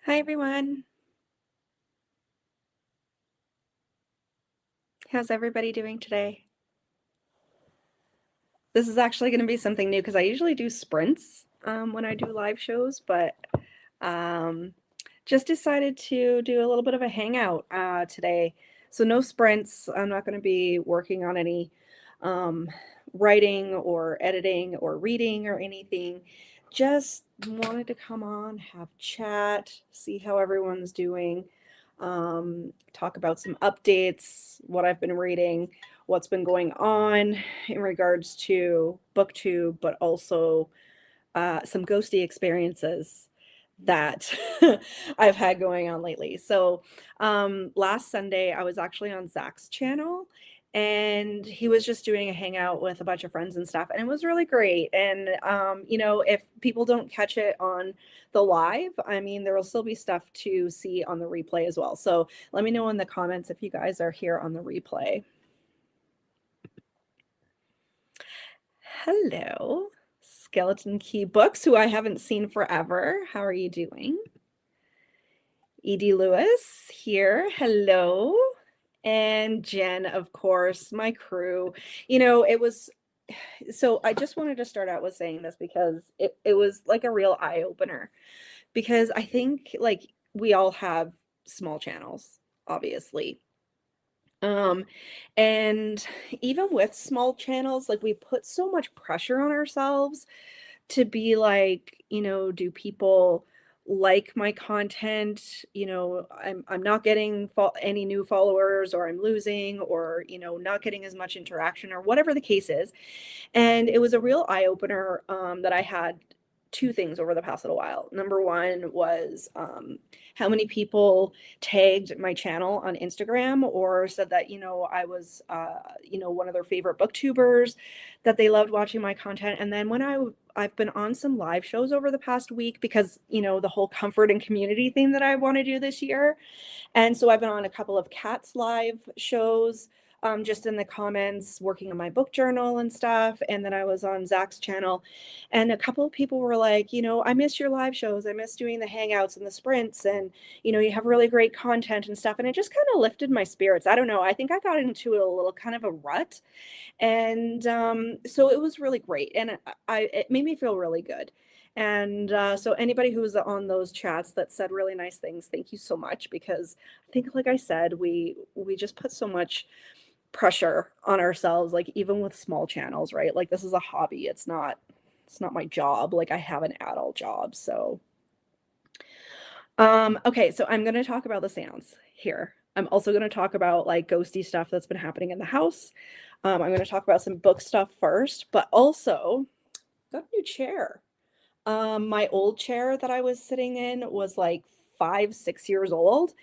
Hi everyone. How's everybody doing today? This is actually going to be something new because I usually do sprints when I do live shows, but um, just decided to do a little bit of a hangout today. So no sprints. I'm not going to be working on any um, writing or editing or reading or anything. Just wanted to come on, have chat, see how everyone's doing, talk about some updates, what I've been reading, what's been going on in regards to BookTube, but also some ghosty experiences that I've had going on lately. So last Sunday, I was actually on Zach's channel and he was just doing a hangout with a bunch of friends and stuff. And it was really great. And, if people don't catch it on the live, I mean, there will still be stuff to see on the replay as well. So let me know in the comments if you guys are here on the replay. Hello, Skeleton Key Books, who I haven't seen forever. How are you doing? Edie Lewis here. Hello. And Jen, of course, my crew. It was so I just wanted to start out with saying this because it was like a real eye opener. Because I think like we all have small channels, obviously. Um, and even with small channels, like we put so much pressure on ourselves to be like, do people like my content? I'm not getting any new followers, or I'm losing, or not getting as much interaction, or whatever the case is. And it was a real eye opener that I had two things over the past little while. Number one was how many people tagged my channel on Instagram or said that, I was, one of their favorite booktubers, that they loved watching my content. And then when I've been on some live shows over the past week because, the whole comfort and community thing that I want to do this year. And so I've been on a couple of Cats live shows, just in the comments, working on my book journal and stuff. And then I was on Zach's channel, and a couple of people were like, I miss your live shows. I miss doing the hangouts and the sprints, and you have really great content and stuff. And it just kind of lifted my spirits. I don't know. I think I got into a little kind of a rut, and so it was really great, and it made me feel really good. And so anybody who was on those chats that said really nice things, thank you so much, because I think, like I said, we just put so much pressure on ourselves, like even with small channels, right? Like this is a hobby. It's not my job. Like I have an adult job. So okay, so I'm going to talk about the seance here. I'm also going to talk about like ghosty stuff that's been happening in the house. I'm going to talk about some book stuff first, but also got a new chair. My old chair that I was sitting in was like 5, 6 years old,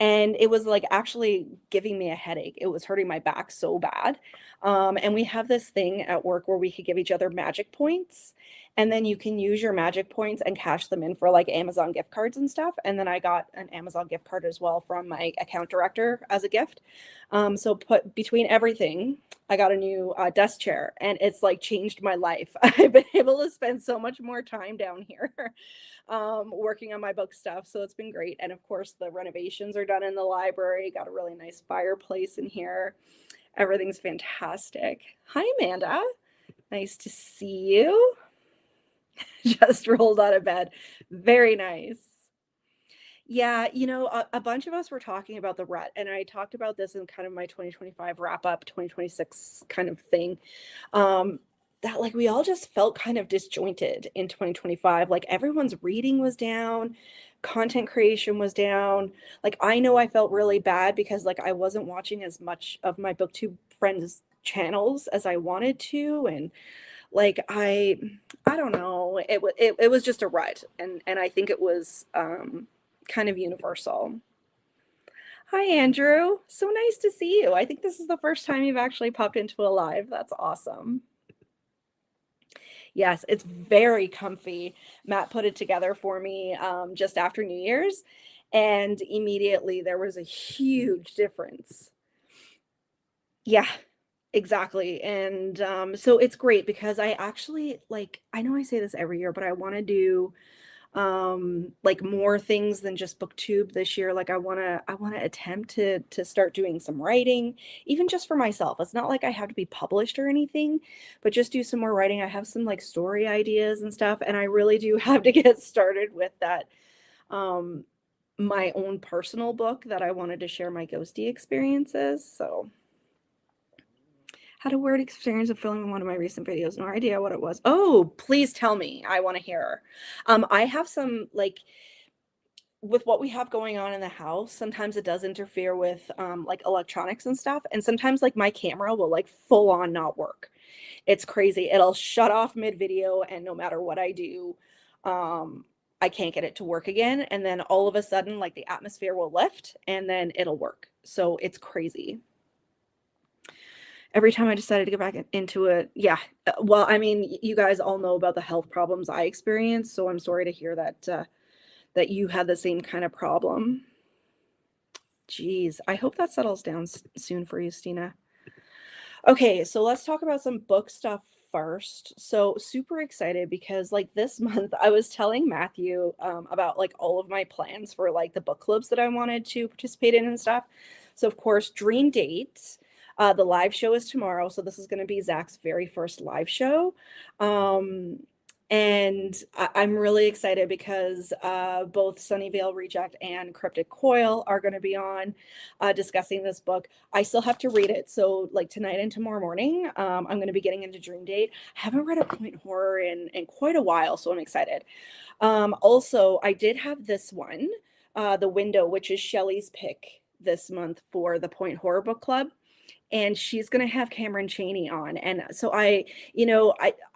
and it was like actually giving me a headache. It was hurting my back so bad. And we have this thing at work where we could give each other magic points, and then you can use your magic points and cash them in for like Amazon gift cards and stuff. And then I got an Amazon gift card as well from my account director as a gift. So put between everything, I got a new desk chair, and it's like changed my life. I've been able to spend so much more time down here working on my book stuff. So it's been great. And of course, the renovations are done in the library. Got a really nice fireplace in here. Everything's fantastic. Hi, Amanda. Nice to see you. Just rolled out of bed. Very nice. Yeah, a bunch of us were talking about the rut, and I talked about this in kind of my 2025 wrap up, 2026 kind of thing. Um, that like we all just felt kind of disjointed in 2025. Like everyone's reading was down, content creation was down. Like I know I felt really bad because like I wasn't watching as much of my booktube friends channels as I wanted to, and like I don't know, it was just a rut, and I think it was kind of universal. Hi, Andrew. So nice to see you. I think this is the first time you've actually popped into a live. That's awesome. Yes, it's very comfy. Matt put it together for me just after New Year's, and immediately there was a huge difference. Yeah, exactly. And so it's great because I actually like, I know I say this every year, but I want to do like more things than just booktube this year. Like I want to attempt to start doing some writing, even just for myself. It's not like I have to be published or anything, but just do some more writing. I have some like story ideas and stuff, and I really do have to get started with that. um my own personal book that I wanted to share my ghosty experiences. So had a weird experience of filming one of my recent videos. No idea what it was. Oh, please tell me. I want to hear. I have some like with what we have going on in the house, sometimes it does interfere with like electronics and stuff. And sometimes like my camera will like full on not work. It's crazy. It'll shut off mid video, and no matter what I do, I can't get it to work again. And then all of a sudden, like the atmosphere will lift and then it'll work. So it's crazy. Every time I decided to get back into it, yeah. Well, I mean, you guys all know about the health problems I experienced, so I'm sorry to hear that that you had the same kind of problem. Geez, I hope that settles down soon for you, Stina. Okay, so let's talk about some book stuff first. So super excited because like this month I was telling Matthew about like all of my plans for like the book clubs that I wanted to participate in and stuff. So of course, Dream Date. The live show is tomorrow, so this is going to be Zach's very first live show. Um, and I'm really excited because both Sunnyvale Reject and Cryptic Coil are going to be on discussing this book. I still have to read it. So like tonight and tomorrow morning, I'm going to be getting into Dream Date. I haven't read a point horror in quite a while, so I'm excited. Also, I did have this one, The Window, which is Shelley's pick this month for the Point Horror Book Club. And she's going to have Cameron Chaney on. And so I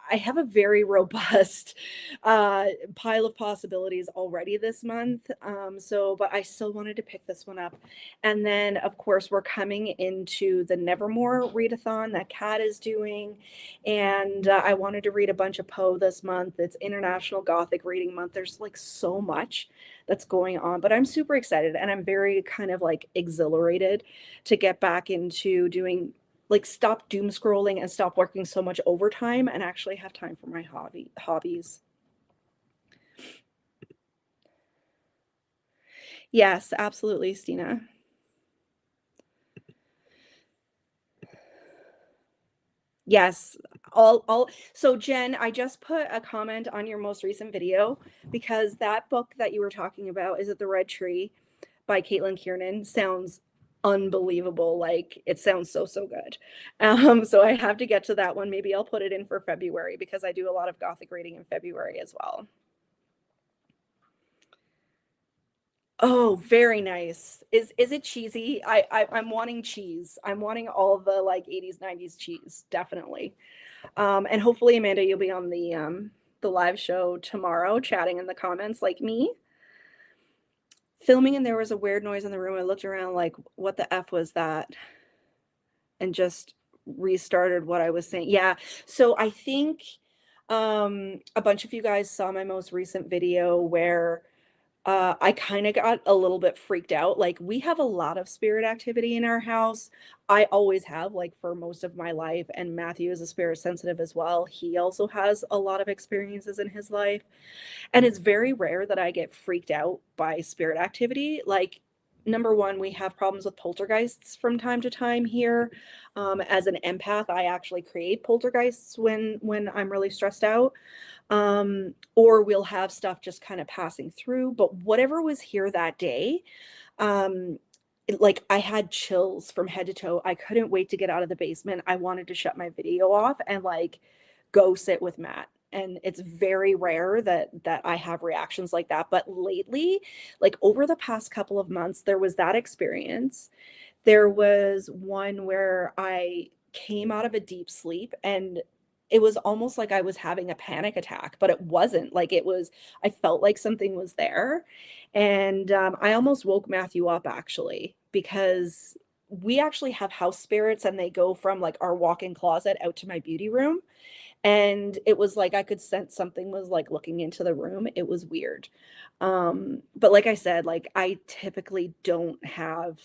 have a very robust pile of possibilities already this month. But I still wanted to pick this one up. And then, of course, we're coming into the Nevermore readathon that Kat is doing. And I wanted to read a bunch of Poe this month. It's International Gothic Reading Month. There's like so much that's going on, but I'm super excited and I'm very kind of like exhilarated to get back into doing like stop doom scrolling and stop working so much overtime and actually have time for my hobbies. Yes, absolutely, Stina. Yes, all so Jen, I just put a comment on your most recent video because that book that you were talking about, Is It the Red Tree by Caitlin Kiernan, sounds unbelievable. Like it sounds so good. So I have to get to that one. Maybe I'll put it in for February because I do a lot of gothic reading in February as well. Oh, very nice. Is it cheesy? I'm wanting cheese. I'm wanting all the like 80s, 90s cheese, definitely. And hopefully, Amanda, you'll be on the live show tomorrow, chatting in the comments like me. Filming and there was a weird noise in the room. I looked around like, what the F was that? And just restarted what I was saying. Yeah. So I think a bunch of you guys saw my most recent video where I kind of got a little bit freaked out. Like, we have a lot of spirit activity in our house. I always have, like, for most of my life. And Matthew is a spirit sensitive as well. He also has a lot of experiences in his life. And it's very rare that I get freaked out by spirit activity. Like, number one, we have problems with poltergeists from time to time here. As an empath, I actually create poltergeists when I'm really stressed out. Or we'll have stuff just kind of passing through. But whatever was here that day, like I had chills from head to toe. I couldn't wait to get out of the basement. I wanted to shut my video off and like go sit with Matt. And it's very rare that I have reactions like that. But lately, like over the past couple of months, there was that experience. There was one where I came out of a deep sleep and it was almost like I was having a panic attack, but it wasn't. Like it was, I felt like something was there. And I almost woke Matthew up actually, because we actually have house spirits and they go from like our walk-in closet out to my beauty room. And it was like I could sense something was like looking into the room. It was weird. But like I said, like I typically don't have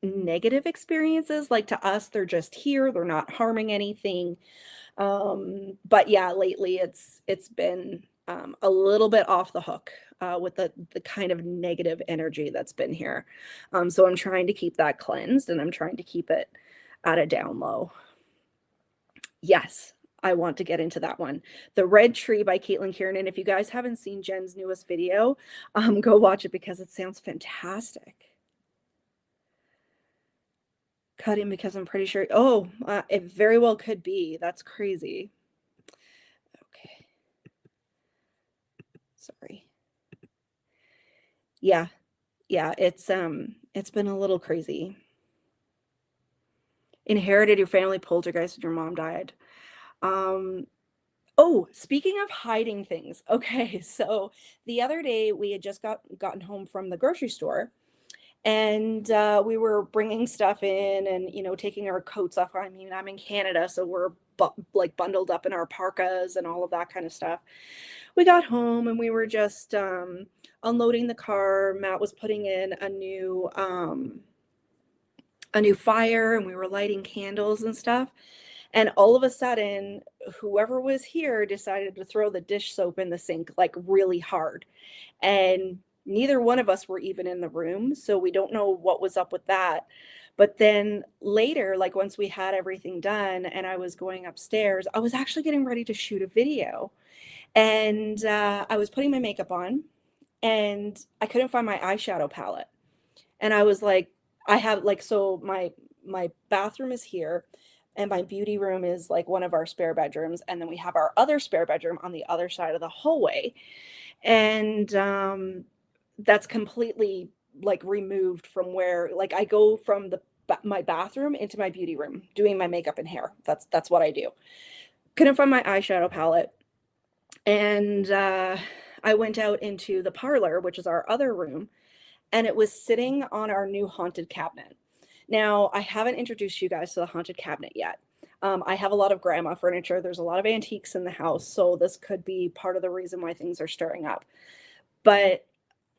negative experiences. Like to us, they're just here, they're not harming anything. But yeah, lately it's been a little bit off the hook with the kind of negative energy that's been here. So I'm trying to keep that cleansed, and I'm trying to keep it at a down low. Yes, I want to get into that one. The Red Tree by Caitlin Kiernan. If you guys haven't seen Jen's newest video, go watch it because it sounds fantastic. Cutting because I'm pretty sure. Oh, it very well could be. That's crazy. Okay. Sorry. Yeah. Yeah, it's been a little crazy. Inherited your family poltergeist when your mom died. Oh, speaking of hiding things. Okay, so the other day we had just gotten home from the grocery store, and we were bringing stuff in and taking our coats off. I mean, I'm in Canada, so we're like bundled up in our parkas and all of that kind of stuff. We got home and we were just unloading the car. Matt was putting in a new fire, and we were lighting candles and stuff. And all of a sudden, whoever was here decided to throw the dish soap in the sink like really hard. And neither one of us were even in the room, so we don't know what was up with that. But then later, like once we had everything done and I was going upstairs, I was actually getting ready to shoot a video. And I was putting my makeup on, and I couldn't find my eyeshadow palette. And I was like, I have like, so my bathroom is here, and my beauty room is like one of our spare bedrooms, and then we have our other spare bedroom on the other side of the hallway. And that's completely like removed from where, like, I go from my bathroom into my beauty room doing my makeup and hair. That's what I do. Couldn't find my eyeshadow palette, and I went out into the parlor, which is our other room, and it was sitting on our new haunted cabinet. Now, I haven't introduced you guys to the haunted cabinet yet. I have a lot of grandma furniture. There's a lot of antiques in the house, so this could be part of the reason why things are stirring up. But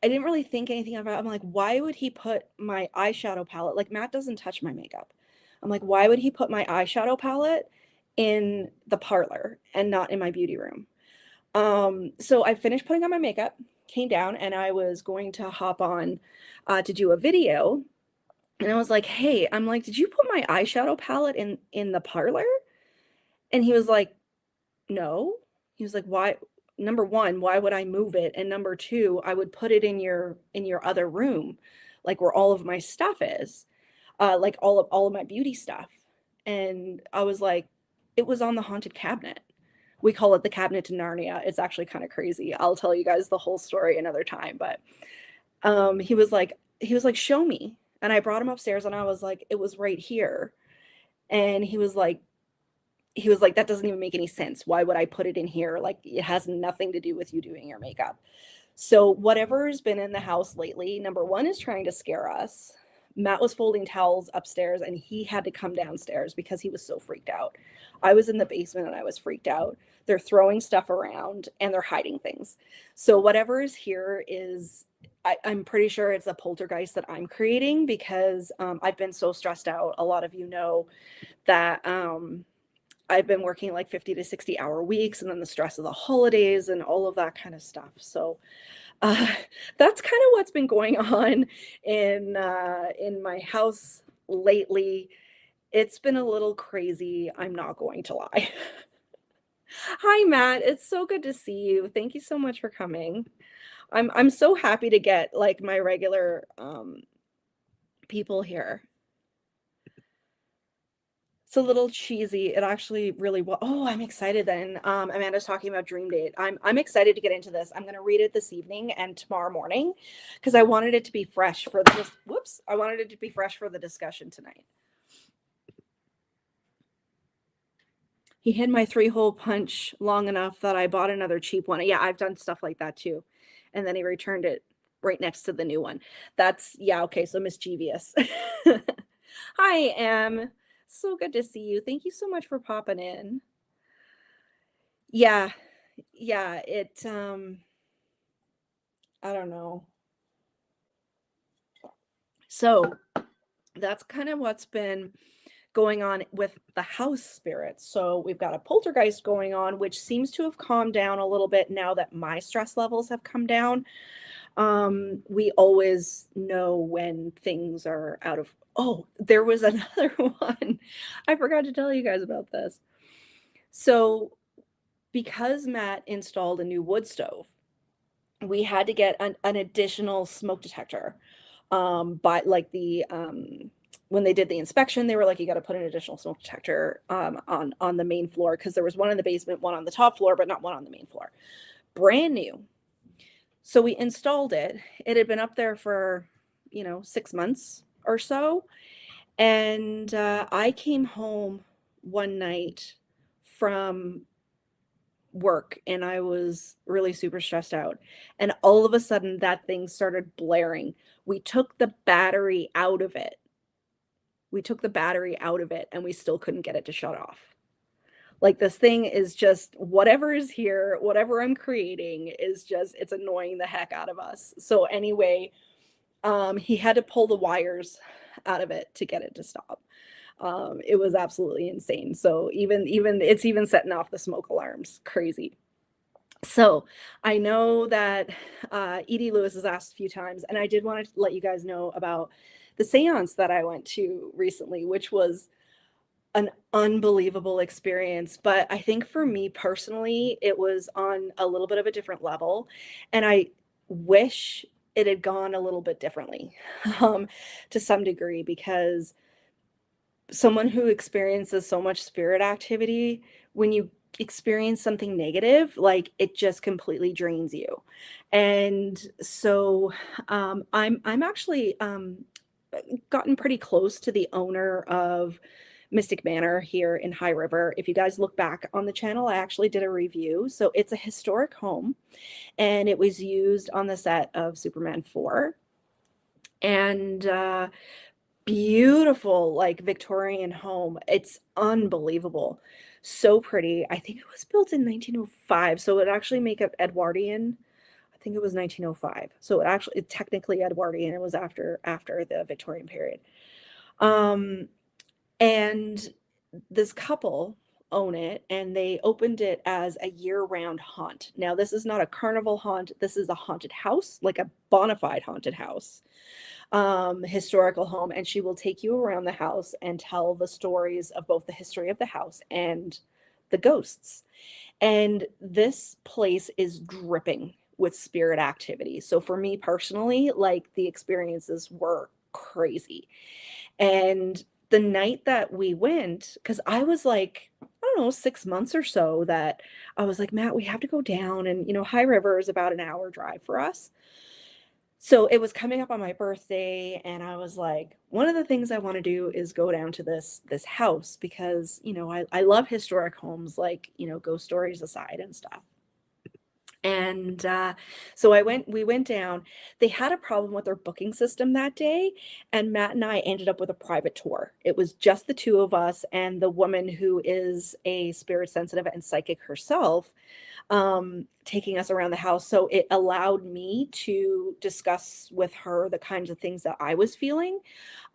I didn't really think anything about it. I'm like, why would he put my eyeshadow palette? Like, Matt doesn't touch my makeup. I'm like, why would he put my eyeshadow palette in the parlor and not in my beauty room? So I finished putting on my makeup, came down, and I was going to hop on to do a video. And I was like, hey, I'm like, did you put my eyeshadow palette in the parlor? And he was like, no. He was like, why? Number one, why would I move it? And number two, I would put it in your other room, like where all of my stuff is, like all of my beauty stuff. And I was like, it was on the haunted cabinet. We call it the cabinet to Narnia. It's actually kind of crazy. I'll tell you guys the whole story another time. But he was like, show me. And I brought him upstairs, and I was like, it was right here. And he was like, that doesn't even make any sense. Why would I put it in here? Like, it has nothing to do with you doing your makeup. So whatever's been in the house lately, number one is trying to scare us. Matt was folding towels upstairs, and he had to come downstairs because he was so freaked out. I was in the basement and I was freaked out. They're throwing stuff around and they're hiding things. So whatever is here is, I'm pretty sure it's a poltergeist that I'm creating because I've been so stressed out. A lot of you know that I've been working like 50 to 60 hour weeks, and then the stress of the holidays and all of that kind of stuff. So uh, that's kind of what's been going on in my house lately. It's been a little crazy. I'm not going to lie. Hi, Matt. It's so good to see you. Thank you so much for coming. I'm so happy to get like my regular people here. It's a little cheesy. It actually really was. Oh, I'm excited then. Amanda's talking about Dream Date. I'm excited to get into this. I'm gonna read it this evening and tomorrow morning because I wanted it to be fresh for the I wanted it to be fresh for the discussion tonight. He hid my 3-hole punch long enough that I bought another cheap one. Yeah, I've done stuff like that too. And then he returned it right next to the new one. That's, yeah, okay, so mischievous. Hi, Em. So good to see you. Thank you so much for popping in. Yeah, yeah, I don't know. So that's kind of what's been going on with the house spirits. So we've got a poltergeist going on, which seems to have calmed down a little bit now that my stress levels have come down. We always know when things are out of. Oh, there was another one. I forgot to tell you guys about this. So, because Matt installed a new wood stove, we had to get an additional smoke detector. But like when they did the inspection, they were like, you got to put an additional smoke detector on the main floor, because there was one in the basement, one on the top floor, but not one on the main floor. Brand new. So we installed it. It had been up there for, 6 months or so. And I came home one night from work and I was really super stressed out. And all of a sudden, that thing started blaring. We took the battery out of it. And we still couldn't get it to shut off. Like, this thing is just, whatever is here, whatever I'm creating is just, it's annoying the heck out of us. So anyway, he had to pull the wires out of it to get it to stop. It was absolutely insane. So even it's even setting off the smoke alarms. Crazy. So I know that Edie Lewis has asked a few times, and I did want to let you guys know about the seance that I went to recently, which was an unbelievable experience. But I think for me personally, it was on a little bit of a different level. And I wish it had gone a little bit differently to some degree, because someone who experiences so much spirit activity, when you experience something negative, like, it just completely drains you. And so I'm actually gotten pretty close to the owner of Mystic Manor here in High River. If you guys look back on the channel, I actually did a review. So it's a historic home, and it was used on the set of Superman 4. And beautiful, like, Victorian home. It's unbelievable. So pretty. I think it was built in 1905, so it actually make it Edwardian. I think it was 1905. So it technically Edwardian. It was after the Victorian period. And this couple own it, and they opened it as a year-round haunt. Now, this is not a carnival haunt. This is a haunted house, like a bona fide haunted house, historical home. And she will take you around the house and tell the stories of both the history of the house and the ghosts. And this place is dripping with spirit activity. So for me personally, like, the experiences were crazy. And the night that we went, because I was like, I don't know, 6 months or so, that I was like, Matt, we have to go down. And, High River is about an hour drive for us. So it was coming up on my birthday, and I was like, one of the things I want to do is go down to this house, because, I love historic homes, like, ghost stories aside and stuff. And so we went down. They had a problem with their booking system that day, and Matt and I ended up with a private tour. It was just the two of us and the woman who is a spirit sensitive and psychic herself, taking us around the house. So it allowed me to discuss with her the kinds of things that I was feeling,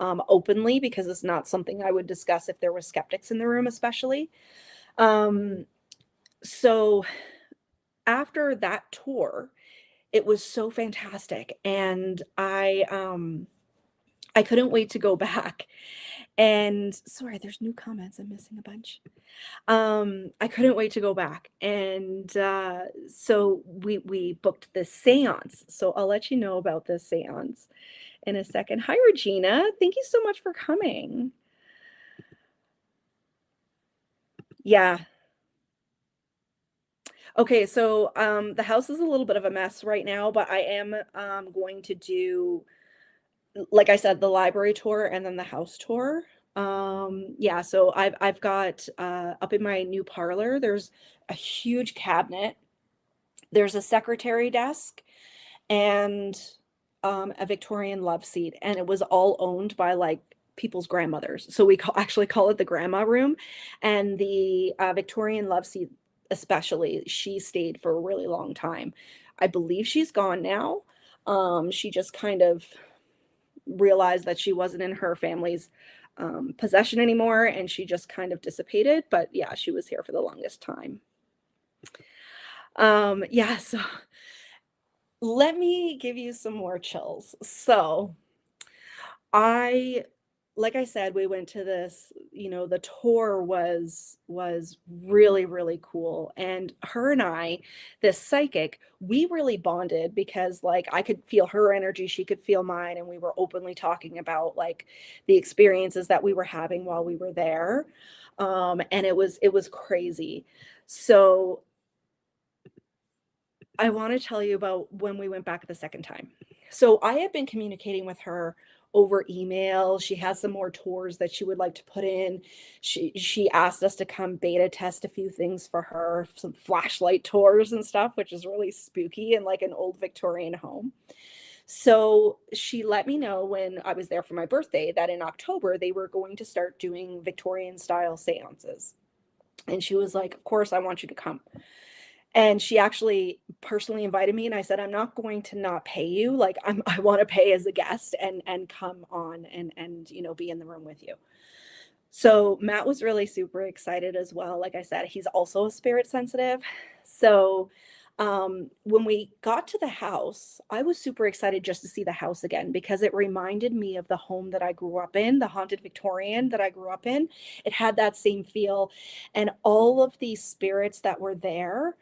openly, because it's not something I would discuss if there were skeptics in the room, especially. So after that tour, it was so fantastic, and I couldn't wait to go back. And sorry, there's new comments. I'm missing a bunch. I couldn't wait to go back. And so we booked this seance. So I'll let you know about this seance in a second. Hi, Regina. Thank you so much for coming. Yeah. Okay, so the house is a little bit of a mess right now, but I am going to do, like I said, the library tour and then the house tour. Yeah, so I've got up in my new parlor, there's a huge cabinet. There's a secretary desk and a Victorian love seat, and it was all owned by, like, people's grandmothers. So we actually call it the grandma room. And the Victorian love seat, especially, she stayed for a really long time. I believe she's gone now. She just kind of realized that she wasn't in her family's possession anymore, and she just kind of dissipated. But yeah, she was here for the longest time. Yeah, so let me give you some more chills. So I like I said, we went to this, the tour was really, really cool. And her and I, this psychic, we really bonded because like I could feel her energy, she could feel mine, and we were openly talking about like the experiences that we were having while we were there. And it was crazy. So I want to tell you about when we went back the second time. So I had been communicating with her over email. She has some more tours that she would like to put in. She asked us to come beta test a few things for her, some flashlight tours and stuff, which is really spooky and like an old Victorian home. So she let me know when I was there for my birthday that in October they were going to start doing Victorian style seances. And she was like, "Of course, I want you to come." And she actually personally invited me, and I said, "I'm not going to not pay you. Like I want to pay as a guest and come on and be in the room with you." So Matt was really super excited as well. Like I said, he's also a spirit sensitive. So when we got to the house, I was super excited just to see the house again because it reminded me of the home that I grew up in, the haunted Victorian that I grew up in. It had that same feel, and all of these spirits that were there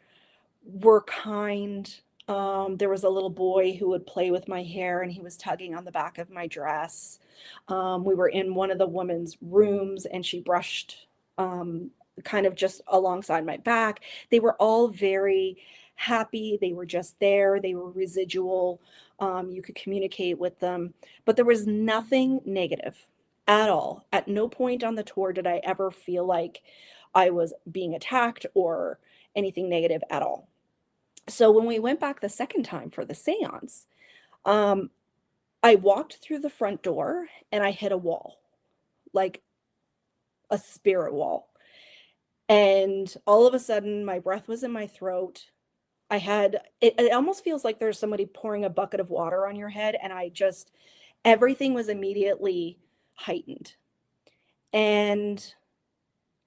were kind. There was a little boy who would play with my hair and he was tugging on the back of my dress. We were in one of the women's rooms and she brushed kind of just alongside my back. They were all very happy. They were just there. They were residual. You could communicate with them, but there was nothing negative at all. At no point on the tour did I ever feel like I was being attacked or anything negative at all. So when we went back the second time for the seance, um, I walked through the front door and I hit a wall, like a spirit wall. And all of a sudden, my breath was in my throat. It almost feels like there's somebody pouring a bucket of water on your head. And everything was immediately heightened. And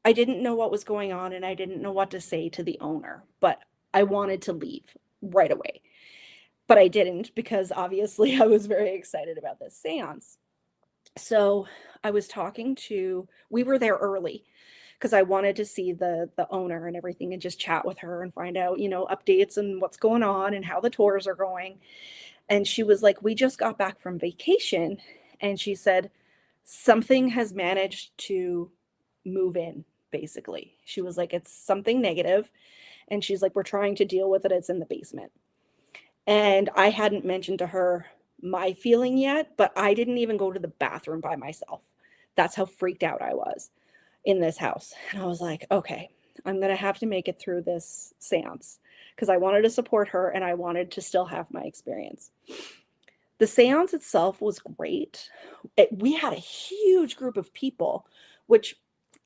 I didn't know what was going on and I didn't know what to say to the owner, but I wanted to leave right away. But I didn't because obviously I was very excited about this seance. So I was we were there early because I wanted to see the owner and everything and just chat with her and find out, updates and what's going on and how the tours are going. And she was like, "We just got back from vacation." And she said, "Something has managed to move in, basically." She was like, "It's something negative." And she's like, "We're trying to deal with it. It's in the basement." And I hadn't mentioned to her my feeling yet, but I didn't even go to the bathroom by myself. That's how freaked out I was in this house. And I was like, "Okay, I'm going to have to make it through this seance," because I wanted to support her and I wanted to still have my experience. The seance itself was great. We had a huge group of people, which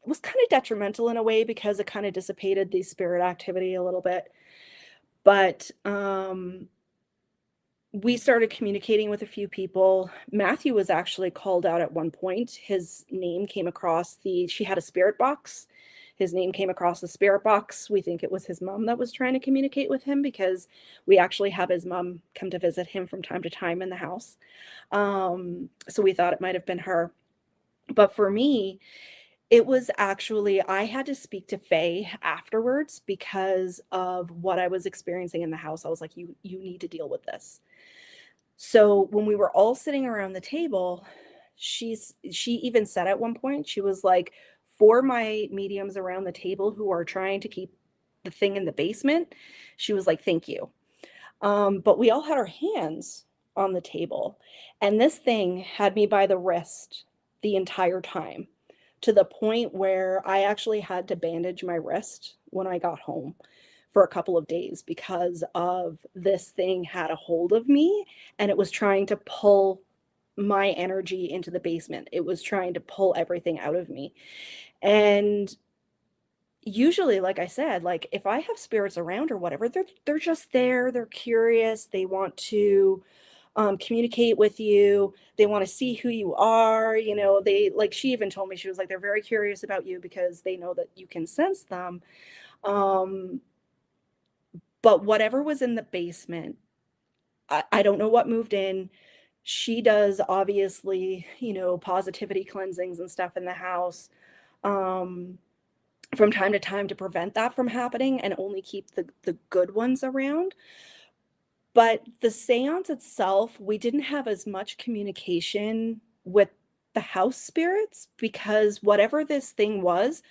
was kind of detrimental in a way because it kind of dissipated the spirit activity a little bit. But we started communicating with a few people. Matthew was actually called out at one point. His name came across she had a spirit box. His name came across the spirit box. We think it was his mom that was trying to communicate with him because we actually have his mom come to visit him from time to time in the house. So we thought it might have been her. But for me, it was actually, I had to speak to Faye afterwards because of what I was experiencing in the house. I was like, you need to deal with this. So when we were all sitting around the table, she even said at one point, she was like, "For my mediums around the table who are trying to keep the thing in the basement," she was like, "Thank you." But we all had our hands on the table, and this thing had me by the wrist the entire time, to the point where I actually had to bandage my wrist when I got home for a couple of days because of this thing had a hold of me and it was trying to pull my energy into the basement. It was trying to pull everything out of me. And usually, like I said, like if I have spirits around or whatever, they're just there, they're curious, they want to communicate with you. They want to see who you are. You know, they like, she even told me, she was like, they're very curious about you because they know that you can sense them. Um, but whatever was in the basement, I don't know what moved in. She does obviously, you know, positivity cleansings and stuff in the house. Um, from time to time to prevent that from happening and only keep the good ones around. But the seance itself, we didn't have as much communication with the house spirits because whatever this thing was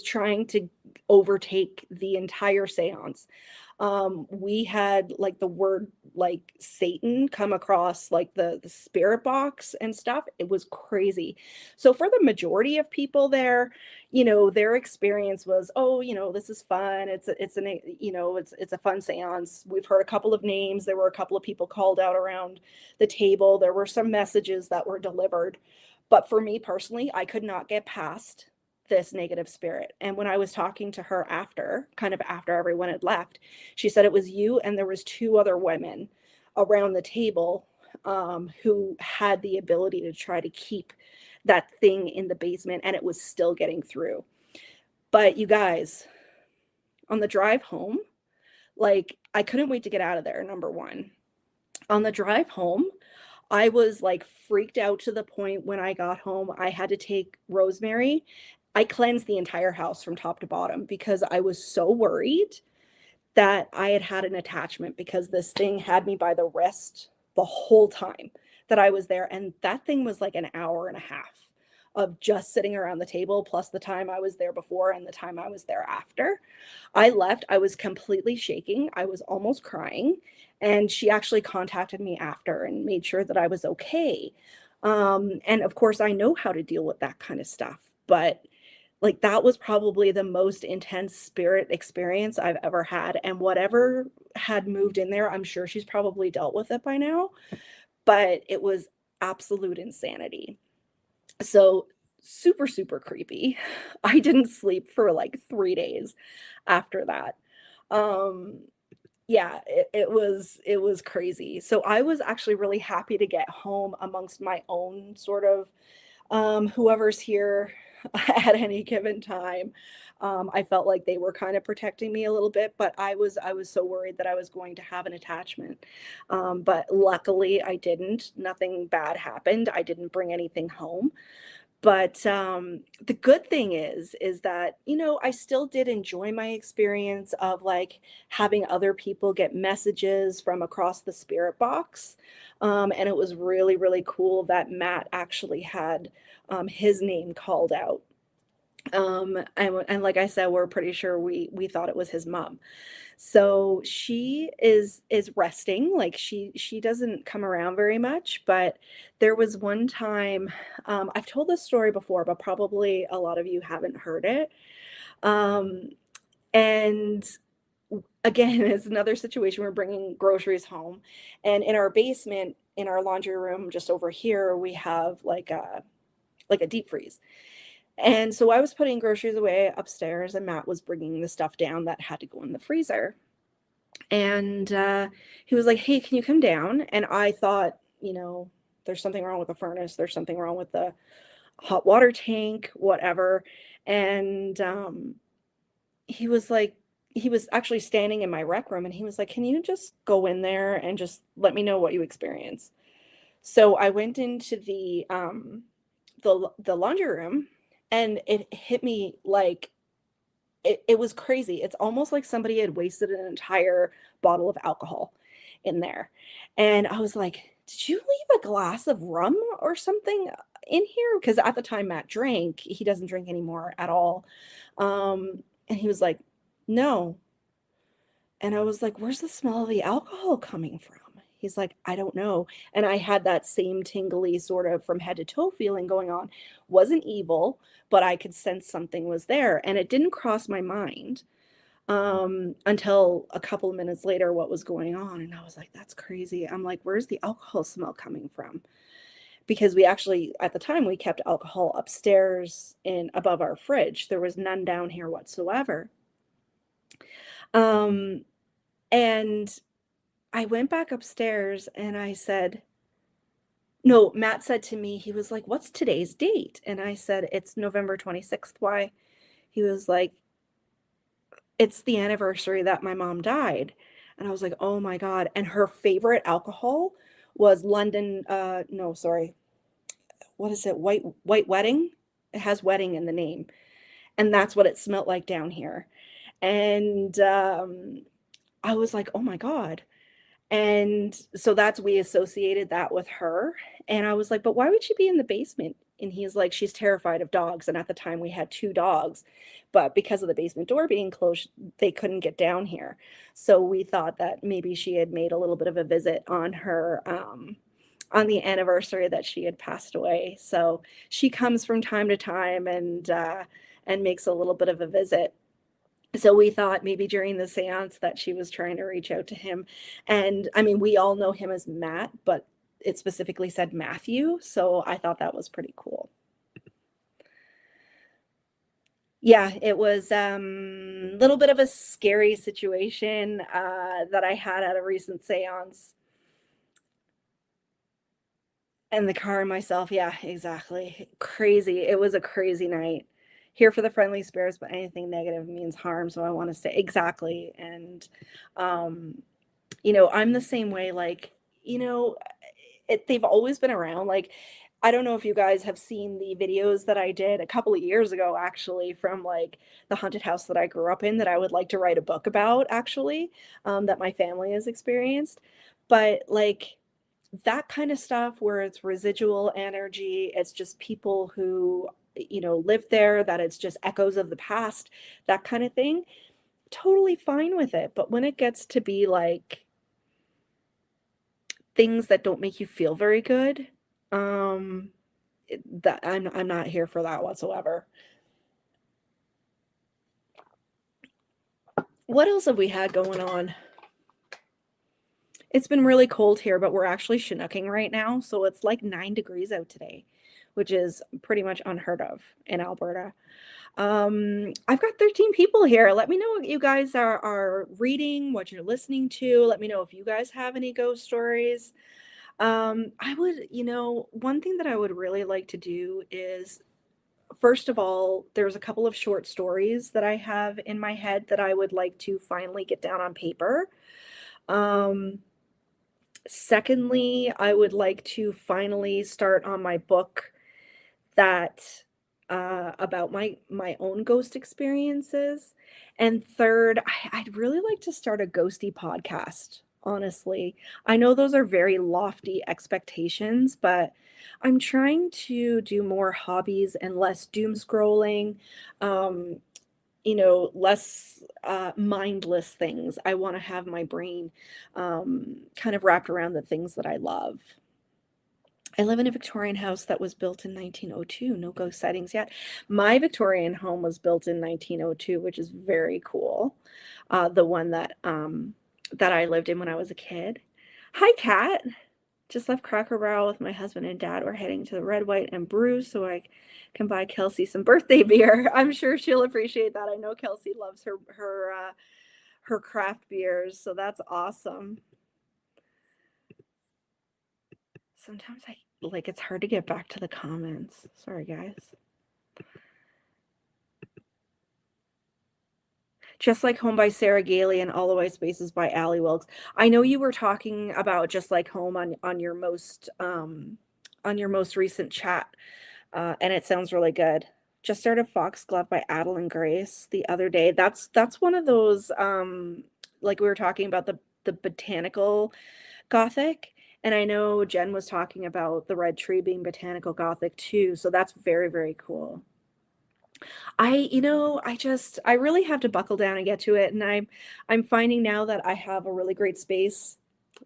trying to overtake the entire seance. We had like the word like Satan come across like the spirit box and stuff. It was crazy. So for the majority of people there, you know, their experience was, oh, you know, this is fun. You know, it's a fun seance. We've heard a couple of names. There were a couple of people called out around the table. There were some messages that were delivered. But for me personally, I could not get past this negative spirit. And when I was talking to her after, kind of after everyone had left, she said it was you and there was two other women around the table who had the ability to try to keep that thing in the basement and it was still getting through. But you guys, on the drive home, like I couldn't wait to get out of there, number one. On the drive home, I was like freaked out to the point when I got home, I had to take Rosemary. I cleansed the entire house from top to bottom because I was so worried that I had had an attachment because this thing had me by the wrist the whole time that I was there. And that thing was like an hour and a half of just sitting around the table, plus the time I was there before and the time I was there after. I left, I was completely shaking. I was almost crying. And she actually contacted me after and made sure that I was okay. And of course, I know how to deal with that kind of stuff. But like that was probably the most intense spirit experience I've ever had. And whatever had moved in there, I'm sure she's probably dealt with it by now, but it was absolute insanity. So super, super creepy. I didn't sleep for like 3 days after that. Um, yeah, it was crazy. So I was actually really happy to get home amongst my own sort of whoever's here at any given time. I felt like they were kind of protecting me a little bit, but I was so worried that I was going to have an attachment. But luckily I didn't. Nothing bad happened. I didn't bring anything home. But the good thing is that, you know, I still did enjoy my experience of like having other people get messages from across the spirit box. And it was really, really cool that Matt actually had his name called out. And like I said, we're pretty sure we thought it was his mom. So she is resting, like she doesn't come around very much, but there was one time, I've told this story before, but probably a lot of you haven't heard it. Um, and again, it's another situation. We're bringing groceries home, and in our basement, in our laundry room, just over here, we have like a deep freeze. And so I was putting groceries away upstairs, and Matt was bringing the stuff down that had to go in the freezer. And he was like, "Hey, can you come down?" And I thought, you know, there's something wrong with the furnace, there's something wrong with the hot water tank, whatever. And he was like, he was actually standing in my rec room and he was like, "Can you just go in there and just let me know what you experience?" So I went into the laundry room and it hit me like it was crazy. It's almost like somebody had wasted an entire bottle of alcohol in there. And I was like, "Did you leave a glass of rum or something in here?" Because at the time Matt drank, he doesn't drink anymore at all. And he was like, "No." And I was like, "Where's the smell of the alcohol coming from?" He's like, "I don't know." And I had that same tingly sort of from head to toe feeling going on. Wasn't evil, but I could sense something was there. And it didn't cross my mind until a couple of minutes later what was going on. And I was like, "That's crazy." I'm like, "Where's the alcohol smell coming from?" Because we actually, at the time, we kept alcohol upstairs in above our fridge. There was none down here whatsoever. Um, and I went back upstairs and I said, no, Matt said to me, he was like, "What's today's date?" And I said, "It's November 26th. Why?" He was like, "It's the anniversary that my mom died." And I was like, "Oh my God." And her favorite alcohol was London, no, sorry. What is it? White Wedding? It has wedding in the name. And that's what it smelled like down here. And I was like, "Oh my God." And so that's we associated that with her. And I was like, "But why would she be in the basement?" And he's like, "She's terrified of dogs." And at the time we had 2 dogs, but because of the basement door being closed, they couldn't get down here. So we thought that maybe she had made a little bit of a visit on her on the anniversary that she had passed away. So she comes from time to time and makes a little bit of a visit. So we thought maybe during the seance that she was trying to reach out to him. And I mean, we all know him as Matt, but it specifically said Matthew. So I thought that was pretty cool. Yeah, it was a little bit of a scary situation that I had at a recent seance. And the car and myself, yeah, exactly. Crazy. It was a crazy night. Here for the friendly spirits, but anything negative means harm. So I want to say exactly. And um, I'm the same way, like, they've always been around. Like, I don't know if you guys have seen the videos that I did a couple of years ago, actually, from like the haunted house that I grew up in that I would like to write a book about, actually, that my family has experienced. But like that kind of stuff where it's residual energy, it's just people who, lived there, that it's just echoes of the past, that kind of thing, totally fine with it. But when it gets to be like things that don't make you feel very good, um, that I'm not here for that whatsoever. What else have we had going on? It's been really cold here, but we're actually Chinooking right now, so it's like 9 degrees out today, which is pretty much unheard of in Alberta. I've got 13 people here. Let me know what you guys are reading, what you're listening to. Let me know if you guys have any ghost stories. I would, one thing that I would really like to do is, first of all, there's a couple of short stories that I have in my head that I would like to finally get down on paper. Um, Secondly, I would like to finally start on my book that about my own ghost experiences. And third, I'd really like to start a ghosty podcast, honestly. I know those are very lofty expectations, but I'm trying to do more hobbies and less doom scrolling. Um, less mindless things. I want to have my brain kind of wrapped around the things that I love. I live in a Victorian house that was built in 1902. No ghost sightings yet. My Victorian home was built in 1902, which is very cool. The one that I lived in when I was a kid. Hi, Kat. Just left Cracker Barrel with my husband and dad. We're heading to the Red, White, and Brew so I can buy Kelsey some birthday beer. I'm sure she'll appreciate that. I know Kelsey loves her craft beers, so that's awesome. Sometimes I like it's hard to get back to the comments. Sorry, guys. Just Like Home by Sarah Gailey and All the White Spaces by Allie Wilkes. I know you were talking about Just Like Home on your most recent chat, and it sounds really good. Just started Foxglove by Adeline Grace the other day. That's one of those like we were talking about the botanical Gothic, and I know Jen was talking about the Red Tree being botanical Gothic too, so that's very, very cool. I really have to buckle down and get to it, and I'm finding now that I have a really great space,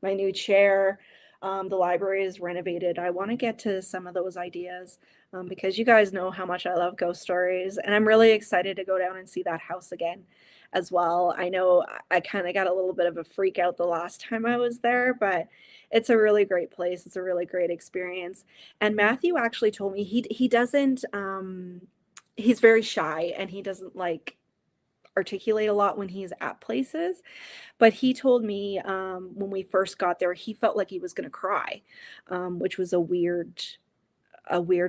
my new chair, the library is renovated. I want to get to some of those ideas because you guys know how much I love ghost stories, and I'm really excited to go down and see that house again as well. I know I kind of got a little bit of a freak out the last time I was there, but it's a really great place. It's a really great experience. And Matthew actually told me he doesn't he's very shy and he doesn't like articulate a lot when he's at places. But he told me when we first got there, he felt like he was going to cry, which was a weird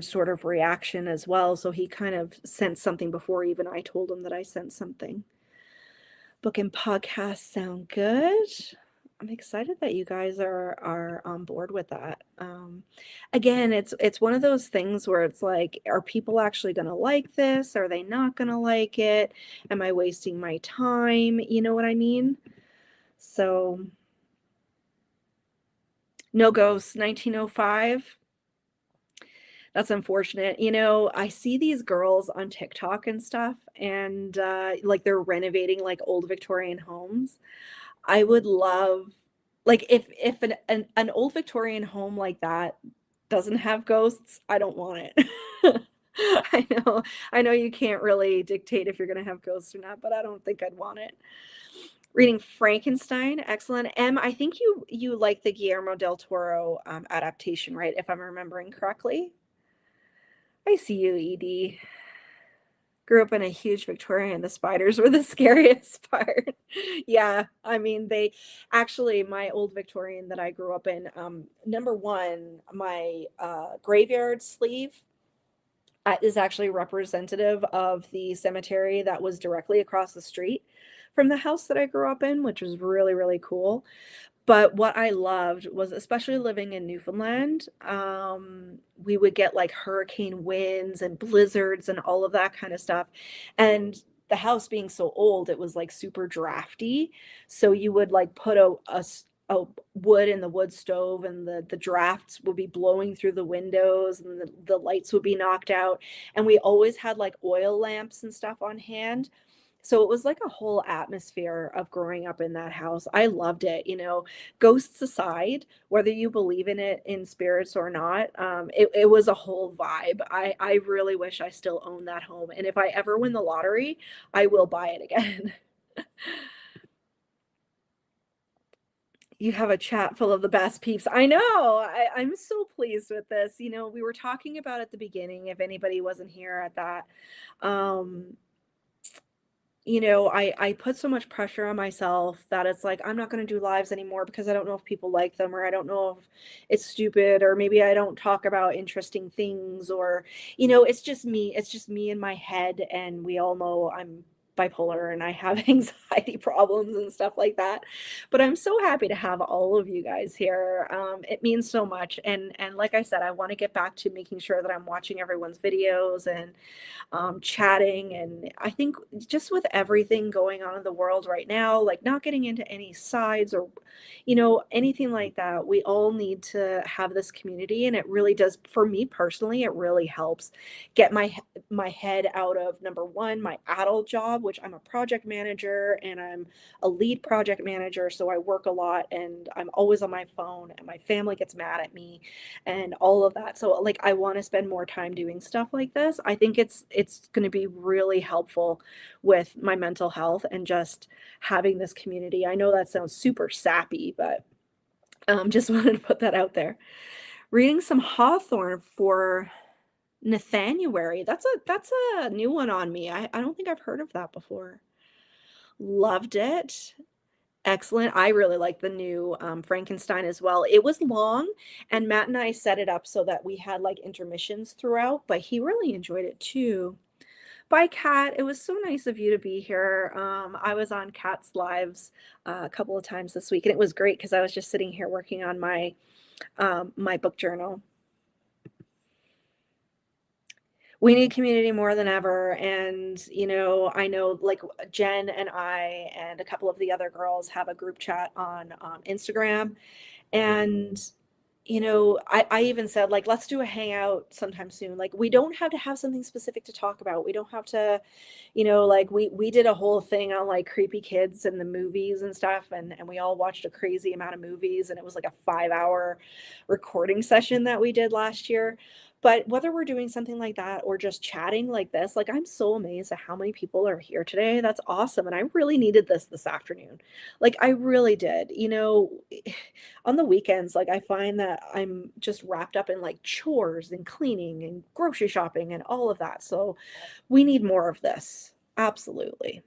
sort of reaction as well. So he kind of sensed something before even I told him that I sensed something. Book and podcast sound good. I'm excited that you guys are on board with that. Again, it's one of those things where it's like, are people actually going to like this? Are they not going to like it? Am I wasting my time? You know what I mean? So, no ghosts, 1905. That's unfortunate. I see these girls on TikTok and stuff, and like they're renovating like old Victorian homes. I would love, like, if an old Victorian home like that doesn't have ghosts, I don't want it. I know you can't really dictate if you're gonna have ghosts or not, but I don't think I'd want it. Reading Frankenstein, excellent. I think you like the Guillermo del Toro adaptation, right? If I'm remembering correctly. I see you, Edie. Grew up in a huge Victorian. The spiders were the scariest part. Yeah, I mean, they actually, my old Victorian that I grew up in, number one, my graveyard sleeve is actually representative of the cemetery that was directly across the street from the house that I grew up in, which was really, really cool. But what I loved was, especially living in Newfoundland, we would get like hurricane winds and blizzards and all of that kind of stuff. And the house being so old, it was like super drafty. So you would like put a wood in the wood stove, and the drafts would be blowing through the windows, and the lights would be knocked out. And we always had like oil lamps and stuff on hand. So it was like a whole atmosphere of growing up in that house. I loved it, ghosts aside, whether you believe in it, in spirits or not, it was a whole vibe. I really wish I still owned that home. And if I ever win the lottery, I will buy it again. You have a chat full of the best peeps. I know. I'm so pleased with this. We were talking about at the beginning, if anybody wasn't here at that. Um, I put so much pressure on myself that it's like, I'm not going to do lives anymore because I don't know if people like them, or I don't know if it's stupid, or maybe I don't talk about interesting things, or, it's just me. It's just me in my head. And we all know I'm bipolar and I have anxiety problems and stuff like that. But I'm so happy to have all of you guys here. It means so much. And like I said, I want to get back to making sure that I'm watching everyone's videos and chatting. And I think just with everything going on in the world right now, like not getting into any sides or, anything like that, we all need to have this community. And it really does, for me personally, it really helps get my head out of, number one, my adult job, which I'm a project manager and I'm a lead project manager. So I work a lot and I'm always on my phone, and my family gets mad at me and all of that. So like I want to spend more time doing stuff like this. I think it's going to be really helpful with my mental health and just having this community. I know that sounds super sappy, but just wanted to put that out there. Reading some Hawthorne for Nathanuary. That's a new one on me. I don't think I've heard of that before. Loved it. Excellent. I really like the new Frankenstein as well. It was long, and Matt and I set it up so that we had like intermissions throughout, but he really enjoyed it too. Bye, Kat. It was so nice of you to be here. I was on Kat's lives a couple of times this week, and it was great because I was just sitting here working on my book journal. We need community more than ever. And, I know like Jen and I and a couple of the other girls have a group chat on Instagram. And, I even said, like, let's do a hangout sometime soon. Like, we don't have to have something specific to talk about. We don't have to, like we did a whole thing on like creepy kids and the movies and stuff. And we all watched a crazy amount of movies. And it was like a 5-hour recording session that we did last year. But whether we're doing something like that or just chatting like this, like I'm so amazed at how many people are here today. That's awesome. And I really needed this afternoon. Like I really did. On the weekends, like I find that I'm just wrapped up in like chores and cleaning and grocery shopping and all of that. So we need more of this. Absolutely.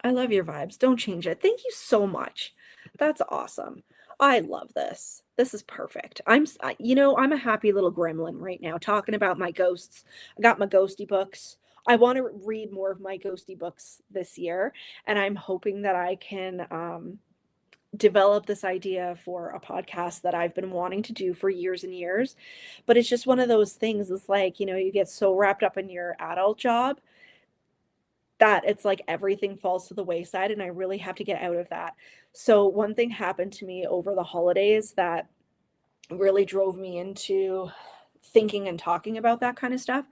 I love your vibes. Don't change it. Thank you so much. That's awesome. I love this. This is perfect. I'm a happy little gremlin right now talking about my ghosts. I got my ghosty books. I want to read more of my ghosty books this year, and I'm hoping that I can develop this idea for a podcast that I've been wanting to do for years and years. But it's just one of those things. It's like, you get so wrapped up in your adult job that it's like everything falls to the wayside, and I really have to get out of that. So one thing happened to me over the holidays that really drove me into thinking and talking about that kind of stuff.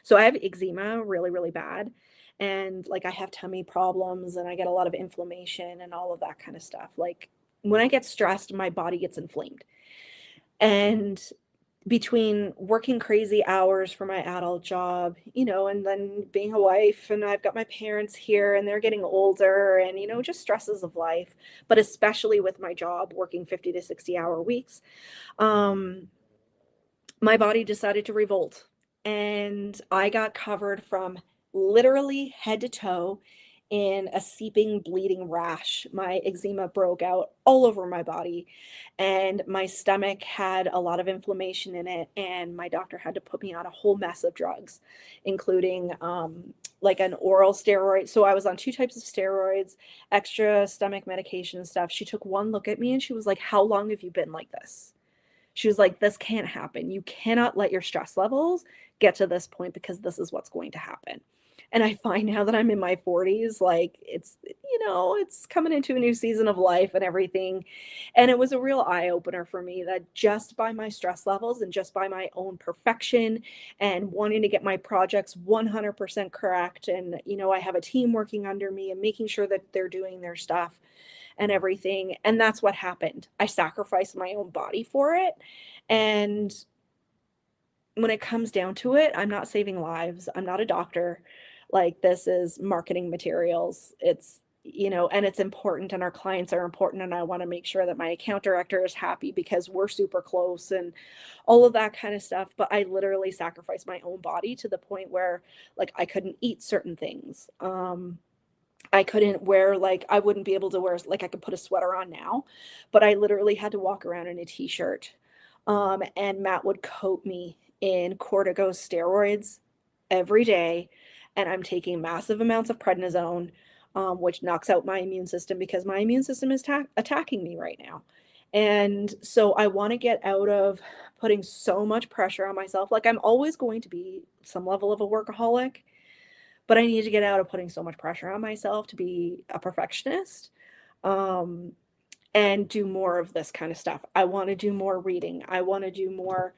So I have eczema really, really bad. And like I have tummy problems and I get a lot of inflammation and all of that kind of stuff. Like when I get stressed, my body gets inflamed. And between working crazy hours for my adult job, and then being a wife, and I've got my parents here and they're getting older, and, just stresses of life, but especially with my job working 50 to 60-hour weeks, um, my body decided to revolt. And I got covered from literally head to toe in a seeping, bleeding rash. My eczema broke out all over my body, and my stomach had a lot of inflammation in it. And my doctor had to put me on a whole mess of drugs, including like an oral steroid. So I was on two types of steroids, extra stomach medication and stuff. She took one look at me and she was like, "How long have you been like this?" She was like, "This can't happen. You cannot let your stress levels get to this point because this is what's going to happen." And I find now that I'm in my 40s, like it's coming into a new season of life and everything. And it was a real eye opener for me that just by my stress levels and just by my own perfection and wanting to get my projects 100% correct. And, I have a team working under me and making sure that they're doing their stuff and everything. And that's what happened. I sacrificed my own body for it. And when it comes down to it, I'm not saving lives. I'm not a doctor. Like, this is marketing materials. And it's important, and our clients are important. And I want to make sure that my account director is happy because we're super close and all of that kind of stuff. But I literally sacrificed my own body to the point where, like, I couldn't eat certain things. I couldn't wear, like, I wouldn't be able to wear, like, I could put a sweater on now, but I literally had to walk around in a t-shirt. And Matt would coat me in corticosteroids steroids every day, and I'm taking massive amounts of prednisone, which knocks out my immune system because my immune system is attacking me right now. And so I want to get out of putting so much pressure on myself. Like, I'm always going to be some level of a workaholic, but I need to get out of putting so much pressure on myself to be a perfectionist, um, and do more of this kind of stuff. I want to do more reading. I want to do more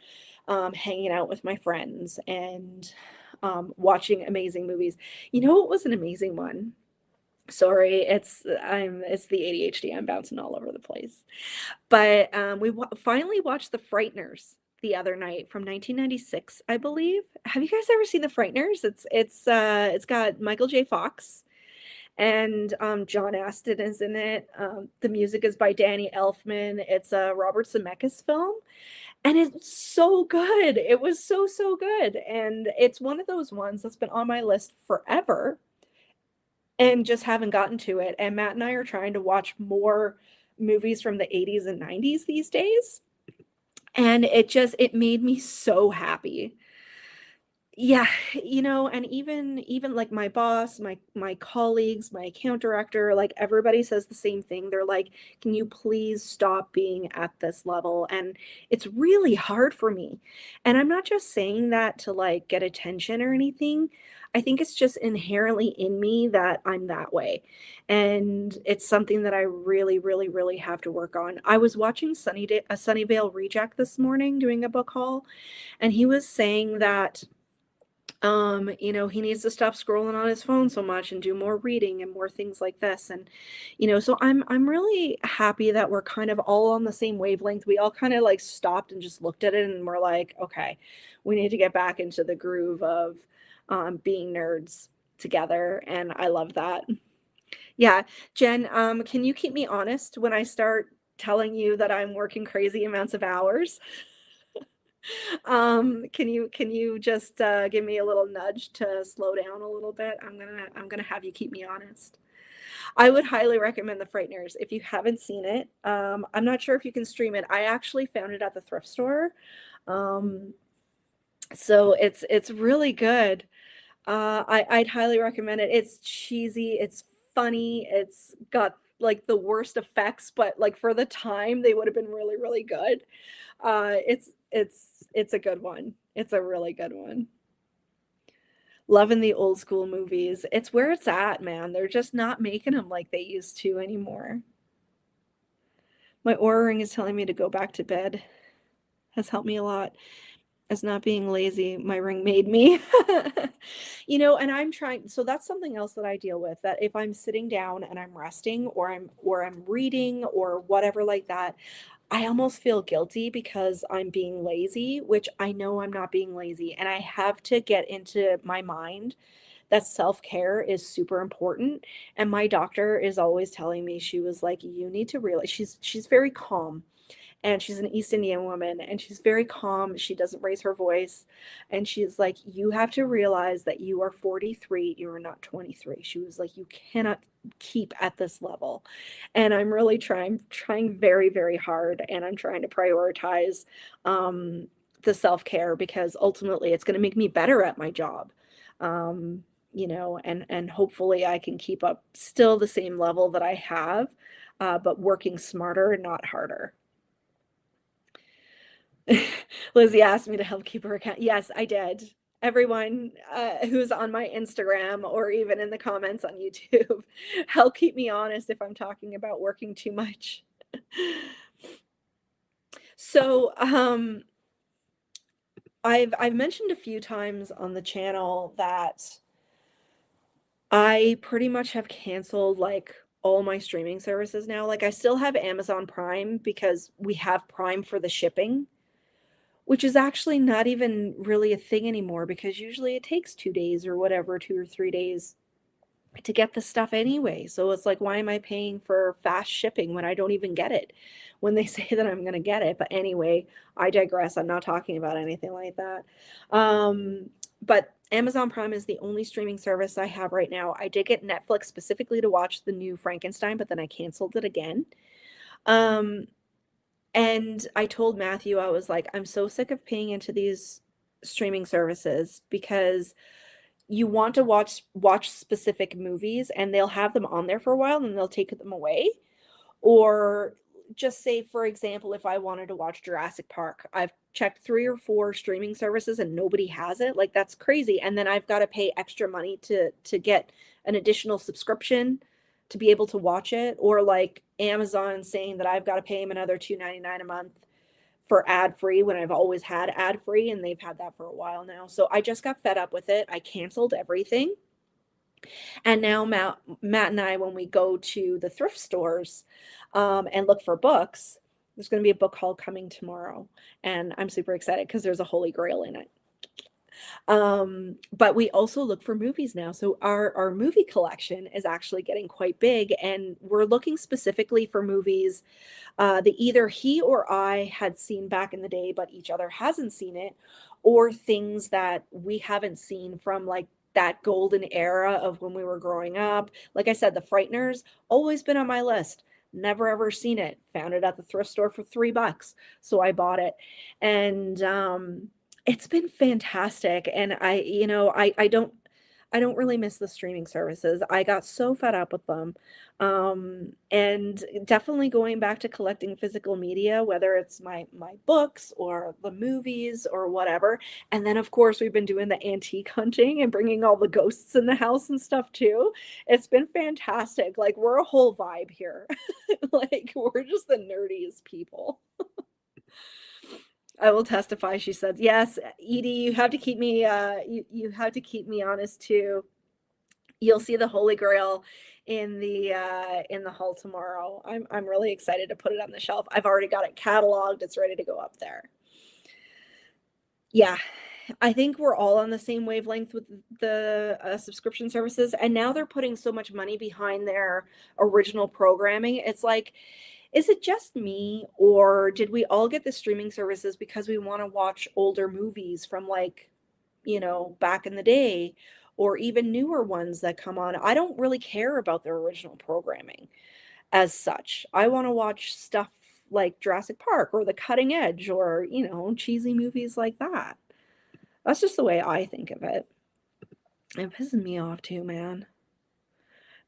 hanging out with my friends and watching amazing movies. You know what was an amazing one? Sorry, it's the ADHD. I'm bouncing all over the place. But we finally watched The Frighteners the other night from 1996, I believe. Have you guys ever seen The Frighteners? It's got Michael J. Fox and John Astin is in it. The music is by Danny Elfman. It's a Robert Zemeckis film, and it's so good. It was so, so good, and it's one of those ones that's been on my list forever and just haven't gotten to it. And Matt and I are trying to watch more movies from the 80s and 90s these days, and it made me so happy. Yeah, and even like my boss, my colleagues, my account director, like everybody says the same thing. They're like, "Can you please stop being at this level?" And it's really hard for me. And I'm not just saying that to like get attention or anything. I think it's just inherently in me that I'm that way. And it's something that I really, really, really have to work on. I was watching Sunnyvale Reject this morning doing a book haul, and he was saying that he needs to stop scrolling on his phone so much and do more reading and more things like this. And, so I'm really happy that we're kind of all on the same wavelength. We all kind of like stopped and just looked at it and we're like, okay, we need to get back into the groove of being nerds together. And I love that. Yeah. Jen, can you keep me honest when I start telling you that I'm working crazy amounts of hours? Can you just give me a little nudge to slow down a little bit? I'm gonna have you keep me honest. I would highly recommend The Frighteners if you haven't seen it. I'm not sure if you can stream it. I actually found it at the thrift store. Um, so it's really good. I'd highly recommend it. It's cheesy, it's funny, it's got like the worst effects, but like for the time they would have been really, really good. It's a good one. It's a really good one. Loving the old school movies. It's where it's at, man. They're just not making them like they used to anymore. My Oura ring is telling me to go back to bed. Has helped me a lot. As not being lazy, my ring made me. You know, and I'm trying, so that's something else that I deal with, that if I'm sitting down and I'm resting or I'm reading or whatever like that, I almost feel guilty because I'm being lazy, which I know I'm not being lazy. And I have to get into my mind that self-care is super important. And my doctor is always telling me, she was like, you need to realize, she's very calm, and she's an East Indian woman, and she's very calm. She doesn't raise her voice. And she's like, you have to realize that you are 43, you are not 23. She was like, you cannot keep at this level. And I'm really trying very, very hard, and I'm trying to prioritize the self-care, because ultimately it's going to make me better at my job. Um, you know, and hopefully I can keep up still the same level that I have, but working smarter and not harder. Lizzie asked me to help keep her account. Yes, I did. Everyone who's on my Instagram or even in the comments on YouTube, help keep me honest if I'm talking about working too much. So, I've mentioned a few times on the channel that I pretty much have canceled like all my streaming services now. Like I still have Amazon Prime because we have Prime for the shipping, which is actually not even really a thing anymore, because usually it takes 2 days or whatever, 2 or 3 days to get the stuff anyway. So it's like, why am I paying for fast shipping when I don't even get it when they say that I'm gonna get it? But anyway, I digress. I'm not talking about anything like that. But Amazon Prime is the only streaming service I have right now. I did get Netflix specifically to watch the new Frankenstein, but then I canceled it again. Um, and I told Matthew, I was like, I'm so sick of paying into these streaming services, because you want to watch specific movies and they'll have them on there for a while and they'll take them away. Or just say, for example, if I wanted to watch Jurassic Park, I've checked 3 or 4 streaming services and nobody has it. Like that's crazy. And then I've got to pay extra money to get an additional subscription to be able to watch it. Or like Amazon saying that I've got to pay them another $2.99 a month for ad free when I've always had ad free, and they've had that for a while now. So I just got fed up with it. I canceled everything. And now Matt and I, when we go to the thrift stores and look for books, there's going to be a book haul coming tomorrow. And I'm super excited because there's a Holy Grail in it. But we also look for movies now. So our movie collection is actually getting quite big, and we're looking specifically for movies that either he or I had seen back in the day, but each other hasn't seen it, or things that we haven't seen from like that golden era of when we were growing up. Like I said, The Frighteners, always been on my list. Never ever seen it. Found it at the thrift store for $3. So I bought it. And it's been fantastic. And I don't really miss the streaming services. I got so fed up with them. And definitely going back to collecting physical media, whether it's my books or the movies or whatever. And then of course we've been doing the antique hunting and bringing all the ghosts in the house and stuff too. It's been fantastic. Like we're a whole vibe here. Like we're just the nerdiest people. I will testify, she said. Yes, Edie, you have to keep me you have to keep me honest too. You'll see the Holy Grail in the hall tomorrow. I'm really excited to put it on the shelf. I've already got it cataloged. It's ready to go up there. Yeah. I think we're all on the same wavelength with the subscription services, and now they're putting so much money behind their original programming. It's like, is it just me, or did we all get the streaming services because we want to watch older movies from like, back in the day? or even newer ones that come on. I don't really care about their original programming as such. I want to watch stuff like Jurassic Park or The Cutting Edge or, cheesy movies like that. That's just the way I think of it. It pisses me off too, man.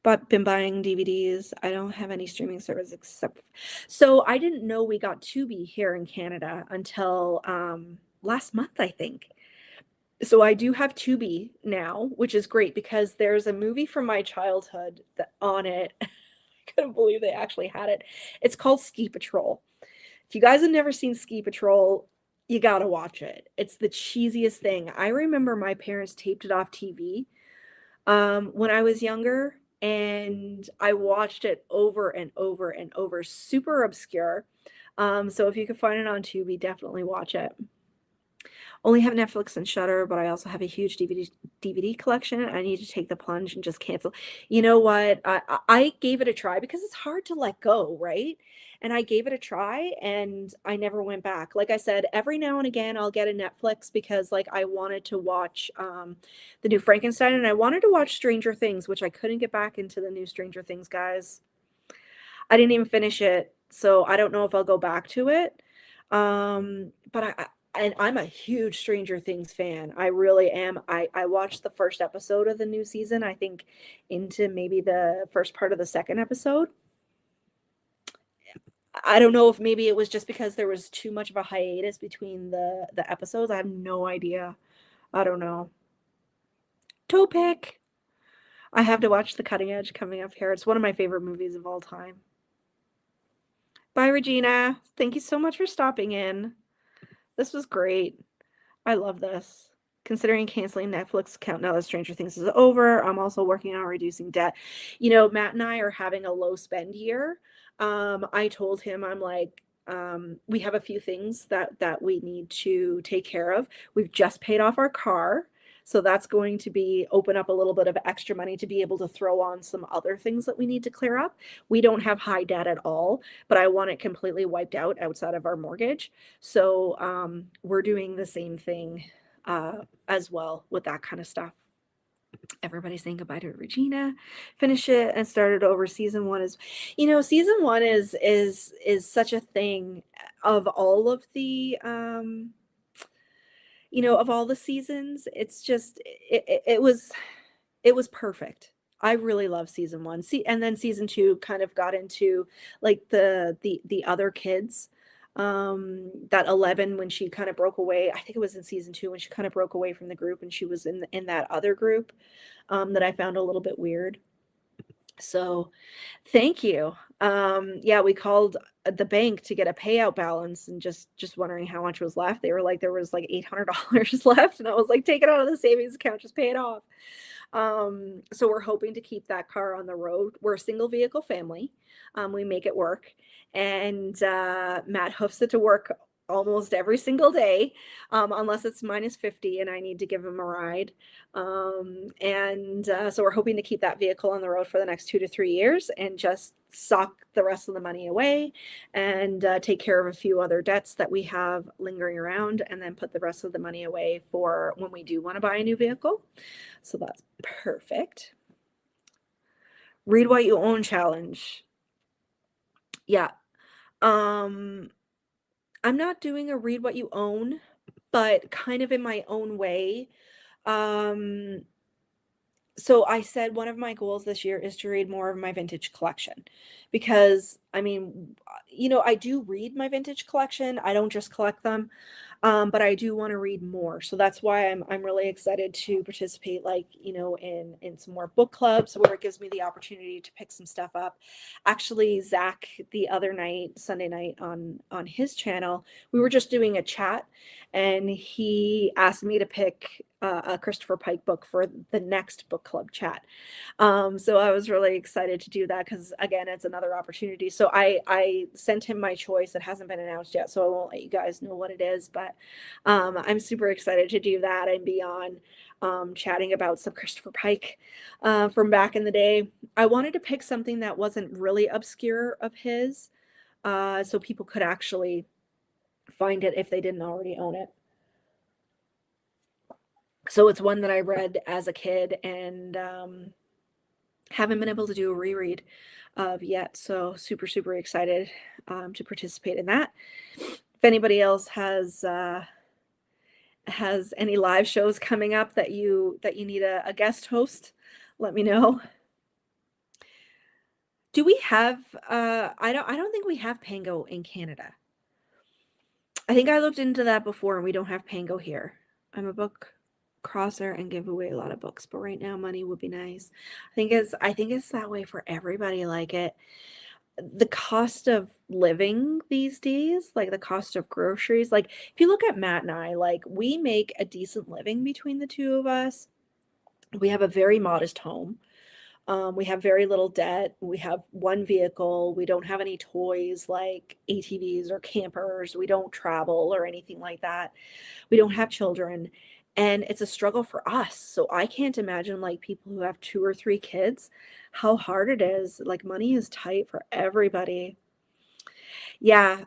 But been buying DVDs. I don't have any streaming service except so I didn't know we got Tubi here in Canada until last month, I think. So I do have Tubi now, which is great because there's a movie from my childhood that on it. I couldn't believe they actually had it. It's called Ski Patrol. If you guys have never seen Ski Patrol, you gotta watch it. It's the cheesiest thing. I remember my parents taped it off TV when I was younger, and I watched it over and over and over. Super obscure. So if you can find it on Tubi, definitely watch it. Only have Netflix and Shudder, but I also have a huge DVD collection. I need to take the plunge and just cancel. You know what? I gave it a try because it's hard to let go, right? And I gave it a try and I never went back. Like I said, every now and again I'll get a Netflix because like I wanted to watch the new Frankenstein and I wanted to watch Stranger Things, which I couldn't get back into the new Stranger Things, guys. I didn't even finish it, so I don't know if I'll go back to it. But and I'm a huge Stranger Things fan. I really am. I watched the first episode of the new season, I think into maybe the first part of the second episode. I don't know if maybe it was just because there was too much of a hiatus between the episodes. I have no idea. I don't know. Topic. I have to watch The Cutting Edge coming up here. It's one of my favorite movies of all time. Bye, Regina. Thank you so much for stopping in. This was great. I love this. Considering canceling Netflix account now that Stranger Things is over, I'm also working on reducing debt. Matt and I are having a low spend year. I told him, I'm like, we have a few things that we need to take care of. We've just paid off our car. So that's going to be open up a little bit of extra money to be able to throw on some other things that we need to clear up. We don't have high debt at all, but I want it completely wiped out outside of our mortgage. So we're doing the same thing as well with that kind of stuff. Everybody's saying goodbye to Regina. Finish it and start it over. Season one is, season one is such a thing of all of the of all the seasons. It's just it was perfect. I really love season one. See, and then season two kind of got into like the other kids. That 11 when she kind of broke away. I think it was in season two when she kind of broke away from the group and she was in that other group that I found a little bit weird. So thank you. Yeah, we called the bank to get a payout balance and just wondering how much was left. They were like, there was like $800 left. And I was like, take it out of the savings account, just pay it off. So we're hoping to keep that car on the road. We're a single vehicle family. We make it work. And Matt hoofs it to work almost every single day, unless it's minus 50 and I need to give him a ride. So we're hoping to keep that vehicle on the road for the next 2 to 3 years and just sock the rest of the money away and take care of a few other debts that we have lingering around and then put the rest of the money away for when we do want to buy a new vehicle. So that's perfect. Read what you own challenge. Yeah. I'm not doing a read what you own, but kind of in my own way. Um, so I said one of my goals this year is to read more of my vintage collection because I mean, I do read my vintage collection. I don't just collect them. But I do want to read more. So that's why I'm really excited to participate, like, in some more book clubs where it gives me the opportunity to pick some stuff up. Actually, Zach, the other night, Sunday night on his channel, we were just doing a chat and he asked me to pick a Christopher Pike book for the next book club chat. So I was really excited to do that because again, it's another opportunity. So I sent him my choice. It hasn't been announced yet, so I won't let you guys know what it is, but I'm super excited to do that and be on chatting about some Christopher Pike from back in the day. I wanted to pick something that wasn't really obscure of his, so people could actually find it if they didn't already own it. So it's one that I read as a kid and haven't been able to do a reread of yet. So super, super excited to participate in that. If anybody else has any live shows coming up that you need a guest host, let me know. Do we have I don't think we have Pango in Canada. I think I looked into that before and we don't have Pango here. I'm a book crosser and give away a lot of books, but right now money would be nice. I think it's that way for everybody. Like the cost of living these days, like the cost of groceries, like if you look at Matt and I, like we make a decent living between the two of us. We have a very modest home. We have very little debt. We have one vehicle. We don't have any toys like ATVs or campers. We don't travel or anything like that. We don't have children. And it's a struggle for us. So I can't imagine like people who have two or three kids, how hard it is. Like money is tight for everybody. Yeah,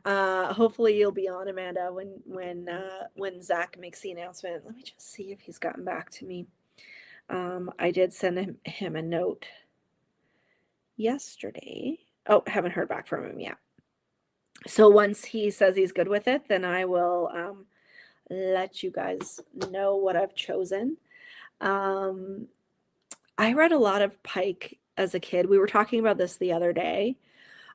hopefully you'll be on, Amanda, when Zach makes the announcement. Let me just see if he's gotten back to me. I did send him a note yesterday. Oh, haven't heard back from him yet. So once he says he's good with it, then I will let you guys know what I've chosen. Um, I read a lot of Pike as a kid. We were talking about this the other day.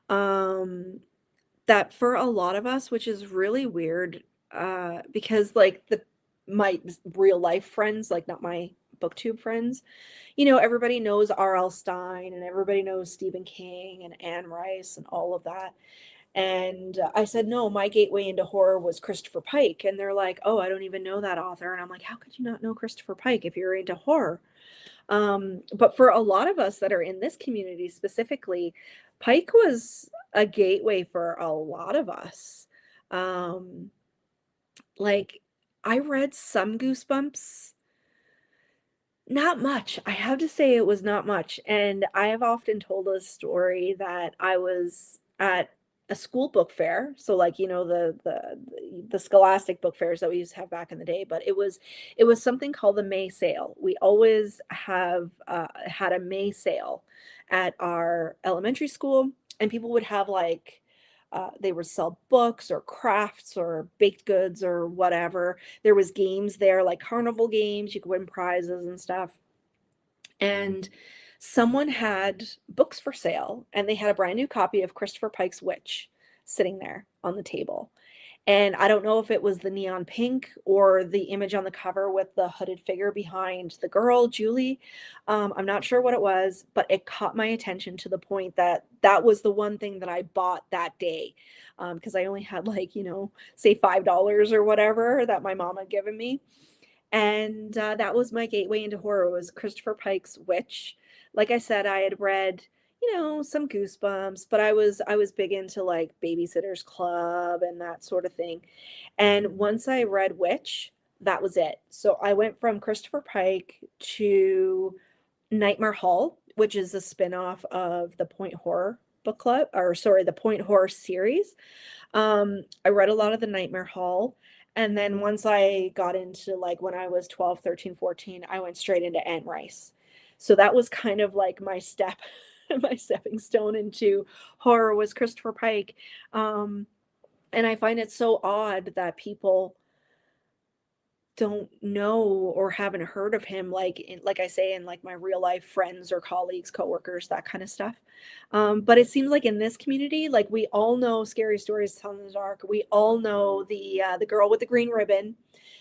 That for a lot of us, which is really weird, because like my real life friends, like not my booktube friends, everybody knows R.L. Stine and everybody knows Stephen King and Anne Rice and all of that. And I said, no, my gateway into horror was Christopher Pike. And they're like, oh, I don't even know that author. And I'm like, how could you not know Christopher Pike if you're into horror? But for a lot of us that are in this community specifically, Pike was a gateway for a lot of us. Um, like I read some Goosebumps, not much. I have to say it was not much. And I have often told a story that I was at a school book fair. So like, the scholastic book fairs that we used to have back in the day, but it was something called the May sale. We always have had a May sale at our elementary school, and people would have like they would sell books or crafts or baked goods or whatever. There was games there, like carnival games. You could win prizes and stuff. And someone had books for sale, and they had a brand new copy of Christopher Pike's Witch sitting there on the table. And I don't know if it was the neon pink or the image on the cover with the hooded figure behind the girl, Julie. I'm not sure what it was, but it caught my attention to the point that that was the one thing that I bought that day. Because I only had like, say $5 or whatever that my mom had given me. And that was my gateway into horror, was Christopher Pike's Witch. Like I said, I had read, some Goosebumps, but I was big into like Babysitter's Club and that sort of thing. And once I read Witch, that was it. So I went from Christopher Pike to Nightmare Hall, which is a spin-off of the Point Horror book club, or sorry, the Point Horror series. I read a lot of the Nightmare Hall. And then once I got into like when I was 12, 13, 14, I went straight into Anne Rice. So that was kind of like my my stepping stone into horror was Christopher Pike. Um, and I find it so odd that people don't know or haven't heard of him, like I say, in like my real life friends or colleagues, coworkers, that kind of stuff. But it seems like in this community, like we all know Scary Stories to Tell in the Dark. We all know the girl with the green ribbon,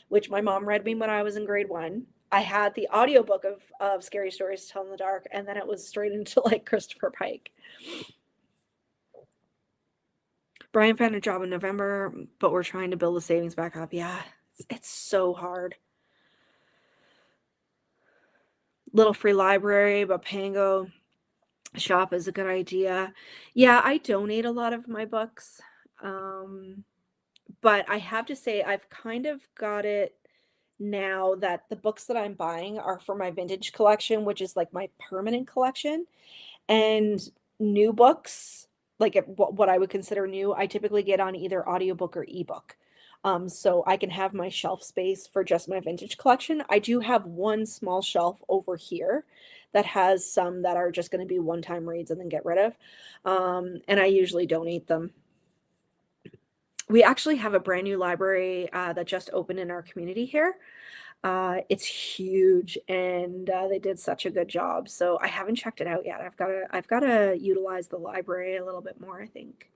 which my mom read me when I was in grade 1. I had the audiobook of Scary Stories to Tell in the Dark, and then it was straight into like Christopher Pike. Brian found a job in November, but we're trying to build the savings back up. Yeah, it's so hard. Little free library, but Pango shop is a good idea. Yeah, I donate a lot of my books. Um, but I have to say I've kind of got it now that the books that I'm buying are for my vintage collection, which is like my permanent collection. And new books, like what I would consider new, I typically get on either audiobook or ebook. so I can have my shelf space for just my vintage collection. I do have one small shelf over here that has some that are just going to be one-time reads and then get rid of. And I usually donate them. We actually have a brand new library that just opened in our community here. It's huge, and they did such a good job. So I haven't checked it out yet. I've got to utilize the library a little bit more, I think.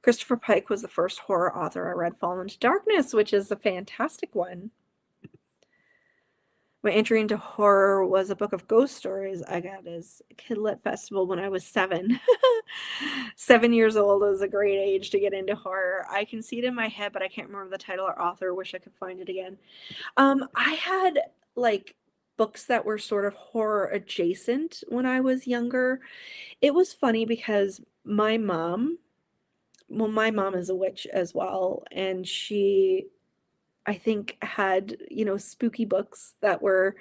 Christopher Pike was the first horror author I read. Fall into Darkness, which is a fantastic one. My entry into horror was a book of ghost stories I got as a Kidlit Festival when I was 7. 7 years old is a great age to get into horror. I can see it in my head, but I can't remember the title or author. Wish I could find it again. I had like books that were sort of horror adjacent when I was younger. It was funny because my mom is a witch as well, and she, I think, had, spooky books that were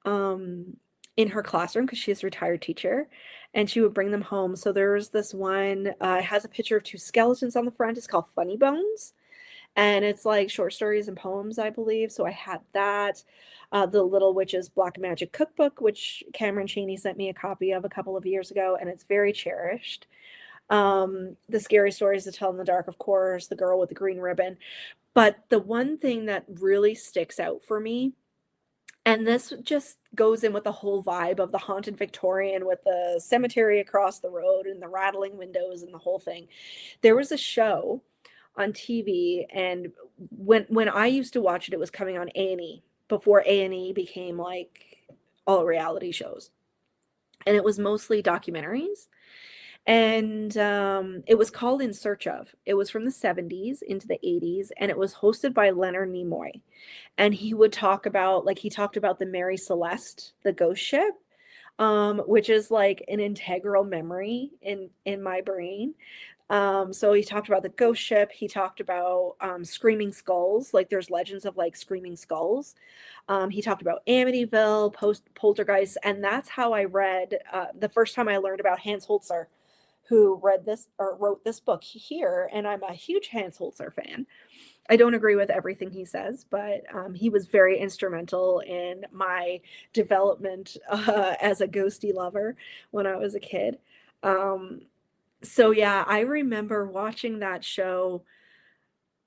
in her classroom because she's a retired teacher, and she would bring them home. So there's this one, it has a picture of two skeletons on the front. It's called Funny Bones, and it's like short stories and poems, I believe. So I had that. The Little Witch's Black Magic Cookbook, which Cameron Chaney sent me a copy of a couple of years ago, and it's very cherished. The Scary Stories to Tell in the Dark, of course, The Girl with the Green Ribbon. But the one thing that really sticks out for me, and this just goes in with the whole vibe of the haunted Victorian with the cemetery across the road and the rattling windows and the whole thing. There was a show on TV, and when I used to watch it, it was coming on A&E before A&E became like all reality shows. And it was mostly documentaries. And it was called In Search Of. It was from the 70s into the 80s, and it was hosted by Leonard Nimoy. And he would talk about, like, he talked about the Mary Celeste, the ghost ship, which is like an integral memory in my brain. So he talked about the ghost ship. He talked about screaming skulls. Like there's legends of like screaming skulls. He talked about Amityville, Poltergeist, and that's how I read the first time I learned about Hans Holzer, who read this or wrote this book here, and I'm a huge Hans Holzer fan. I don't agree with everything he says, but he was very instrumental in my development as a ghosty lover when I was a kid. So yeah, I remember watching that show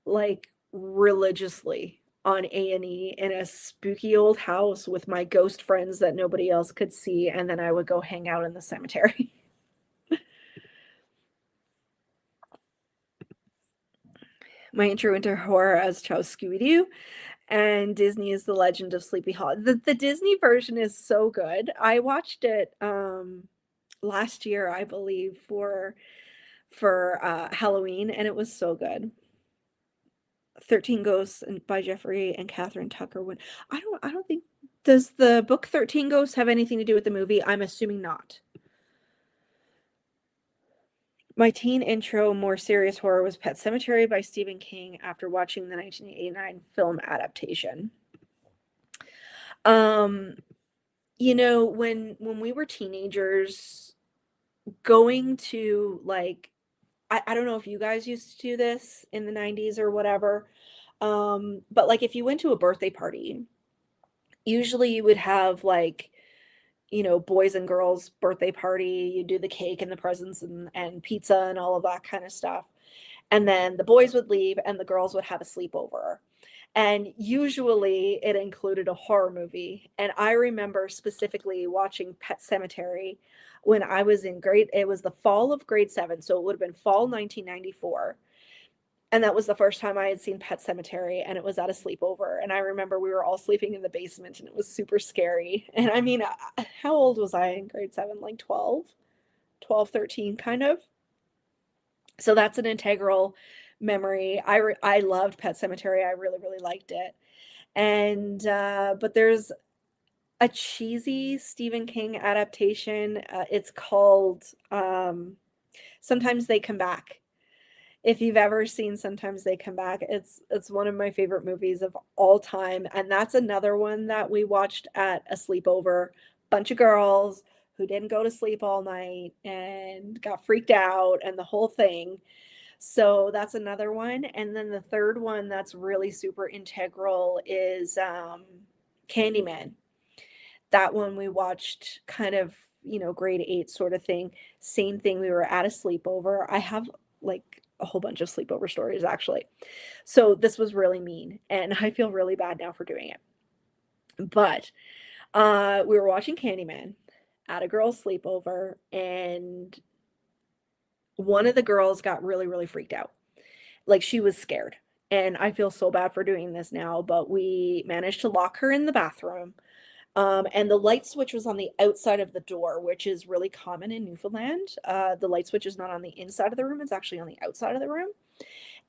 like religiously on A&E in a spooky old house with my ghost friends that nobody else could see, and then I would go hang out in the cemetery. My intro into horror as child Scooby-Doo, and Disney is The Legend of Sleepy Hollow. The Disney version is so good. I watched it last year, I believe, for Halloween, and it was so good. 13 Ghosts and by Jeffrey and Catherine Tucker. When I don't think, does the book 13 Ghosts have anything to do with the movie? I'm assuming not. My teen intro, more serious horror, was Pet Sematary by Stephen King after watching the 1989 film adaptation. When we were teenagers, going to like, I don't know if you guys used to do this in the 90s or whatever, but like if you went to a birthday party, usually you would have like, boys and girls birthday party. You do the cake and the presents and pizza and all of that kind of stuff. And then the boys would leave and the girls would have a sleepover. And usually it included a horror movie. And I remember specifically watching Pet Sematary when I was it was the fall of grade 7. So it would have been fall 1994. And that was the first time I had seen Pet Sematary, and it was at a sleepover. And I remember we were all sleeping in the basement, and it was super scary. And I mean, how old was I in grade 7? Like 12, 13, kind of. So that's an integral memory. I loved Pet Sematary. I really, really liked it. And but there's a cheesy Stephen King adaptation. It's called Sometimes They Come Back. If you've ever seen Sometimes They Come Back, it's one of my favorite movies of all time. And that's another one that we watched at a sleepover. Bunch of girls who didn't go to sleep all night and got freaked out and the whole thing. So that's another one. And then the third one that's really super integral is Candyman. That one we watched kind of, grade 8 sort of thing. Same thing, we were at a sleepover. I have like a whole bunch of sleepover stories actually. So this was really mean and I feel really bad now for doing it. But we were watching Candyman at a girl's sleepover, and one of the girls got really, really freaked out. Like, she was scared. And I feel so bad for doing this now, but we managed to lock her in the bathroom. And the light switch was on the outside of the door, which is really common in Newfoundland. The light switch is not on the inside of the room, it's actually on the outside of the room.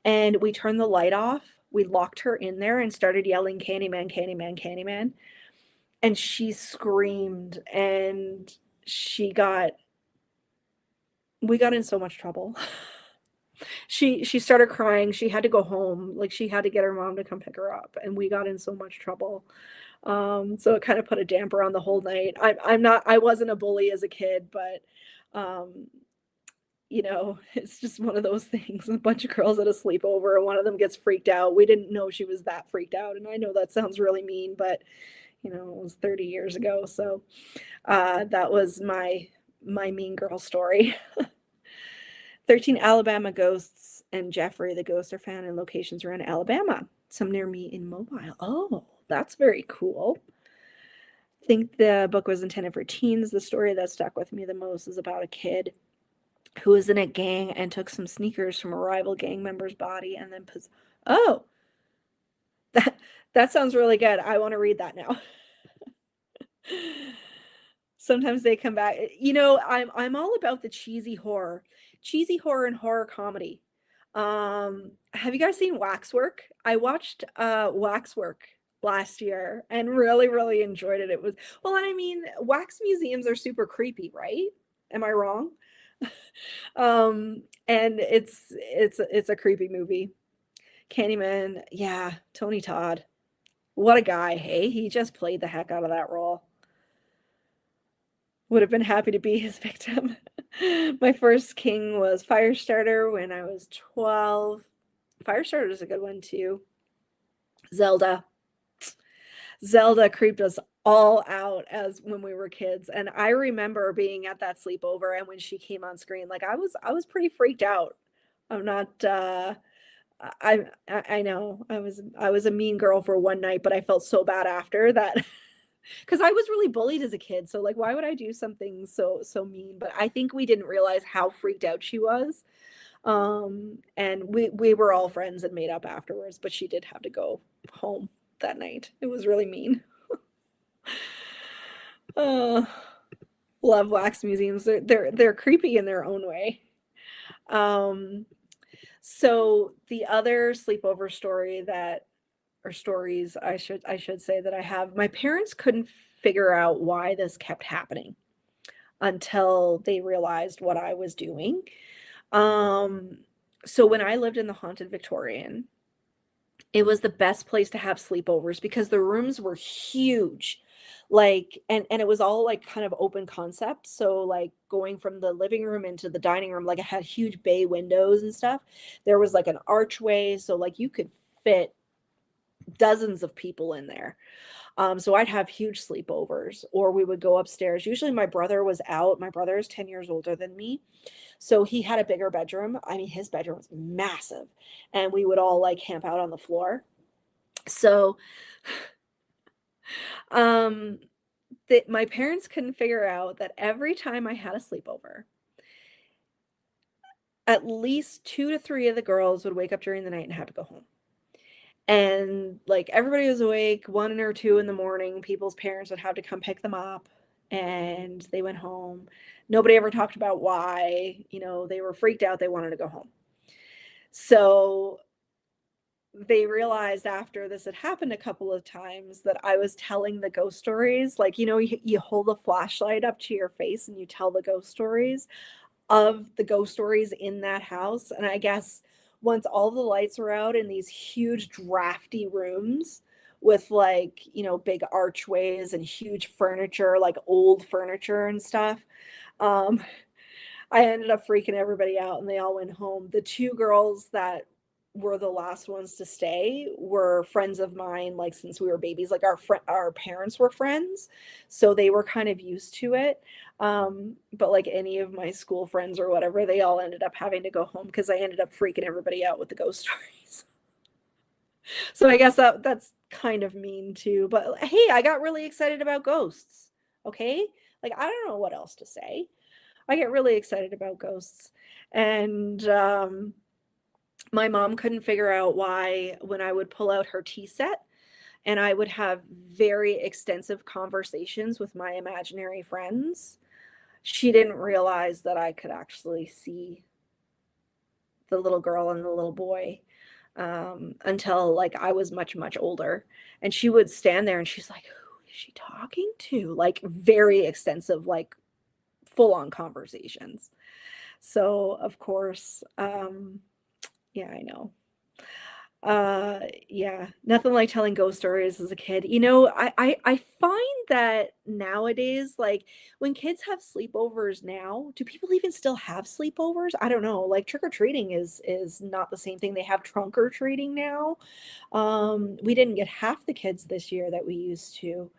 And we turned the light off. We locked her in there and started yelling, Candyman, Candyman, Candyman. And she screamed and we got in so much trouble. She started crying. She had to go home. Like, she had to get her mom to come pick her up, and we got in so much trouble. So it kind of put a damper on the whole night. I wasn't a bully as a kid, but it's just one of those things. A bunch of girls at a sleepover, and one of them gets freaked out. We didn't know she was that freaked out, and I know that sounds really mean, but it was 30 years ago. So that was my mean girl story. 13 Alabama ghosts and Jeffrey the ghosts are found in locations around Alabama, some near me in Mobile. Oh, that's very cool. I think the book was intended for teens. The story that stuck with me the most is about a kid who was in a gang and took some sneakers from a rival gang member's body and then oh, that sounds really good. I want to read that now. Sometimes they come back. I'm all about the cheesy horror and horror comedy. Have you guys seen Waxwork? I watched Waxwork last year and really, really enjoyed it. Well, and I mean, wax museums are super creepy, right? Am I wrong? And it's a creepy movie. Candyman, yeah, Tony Todd. What a guy, hey? He just played the heck out of that role. Would have been happy to be his victim. My first king was Firestarter when I was 12. Firestarter is a good one too. Zelda creeped us all out as when we were kids, and I remember being at that sleepover, and when she came on screen, like I was pretty freaked out. I'm not I know I was a mean girl for one night, but I felt so bad after that because I was really bullied as a kid. So like, why would I do something so mean? But I think we didn't realize how freaked out she was. And we were all friends and made up afterwards, but she did have to go home that night. It was really mean. Love wax museums. They're creepy in their own way. So the other sleepover story or stories I should say that I have, my parents couldn't figure out why this kept happening until they realized what I was doing. So when I lived in the Haunted Victorian, it was the best place to have sleepovers because the rooms were huge. Like, and it was all like kind of open concept. So like going from the living room into the dining room, like it had huge bay windows and stuff. There was like an archway, so like you could fit dozens of people in there. So I'd have huge sleepovers, or we would go upstairs. Usually my brother was out. My brother is 10 years older than me. So he had a bigger bedroom. I mean, his bedroom was massive, and we would all like camp out on the floor. So that my parents couldn't figure out that every time I had a sleepover, at least 2 to 3 of the girls would wake up during the night and have to go home. And like everybody was awake, 1 or 2 in the morning, people's parents would have to come pick them up, and they went home. Nobody ever talked about why, they were freaked out, they wanted to go home. So they realized after this had happened a couple of times that I was telling the ghost stories. Like, you hold a flashlight up to your face and you tell the ghost stories of the ghost stories in that house. And I guess once all the lights were out in these huge drafty rooms with like, big archways and huge furniture, like old furniture and stuff, I ended up freaking everybody out and they all went home. The two girls that were the last ones to stay were friends of mine, like since we were babies, like our parents were friends, so they were kind of used to it. But like any of my school friends or whatever, they all ended up having to go home because I ended up freaking everybody out with the ghost stories. So I guess that's kind of mean too. But hey, I got really excited about ghosts. Okay? Like I don't know what else to say. I get really excited about ghosts. And my mom couldn't figure out why when I would pull out her tea set and I would have very extensive conversations with my imaginary friends, she didn't realize that I could actually see the little girl and the little boy until like I was much, much older. And she would stand there and she's like, who is she talking to? Like very extensive, like full on conversations. So, of course, yeah, I know. Yeah, nothing like telling ghost stories as a kid. You know, I find that nowadays, like when kids have sleepovers now, do people even still have sleepovers? I don't know. Like trick or treating is not the same thing. They have trunk or treating now. We didn't get half the kids this year that we used to.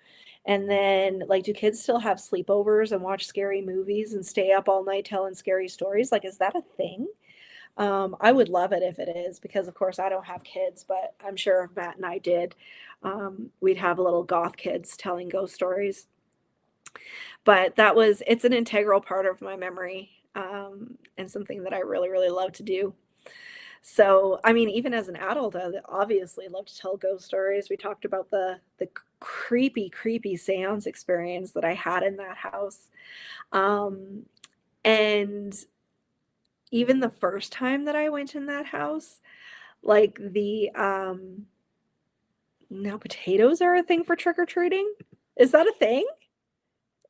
And then, like, do kids still have sleepovers and watch scary movies and stay up all night telling scary stories? Like, is that a thing? I would love it if it is because, of course, I don't have kids, but I'm sure if Matt and I did, we'd have little goth kids telling ghost stories. But it's an integral part of my memory and something that I really, really love to do. So, I mean, even as an adult, I obviously love to tell ghost stories. We talked about the creepy, creepy seance experience that I had in that house. Um, and even the first time that I went in that house, like now potatoes are a thing for trick or treating? Is that a thing?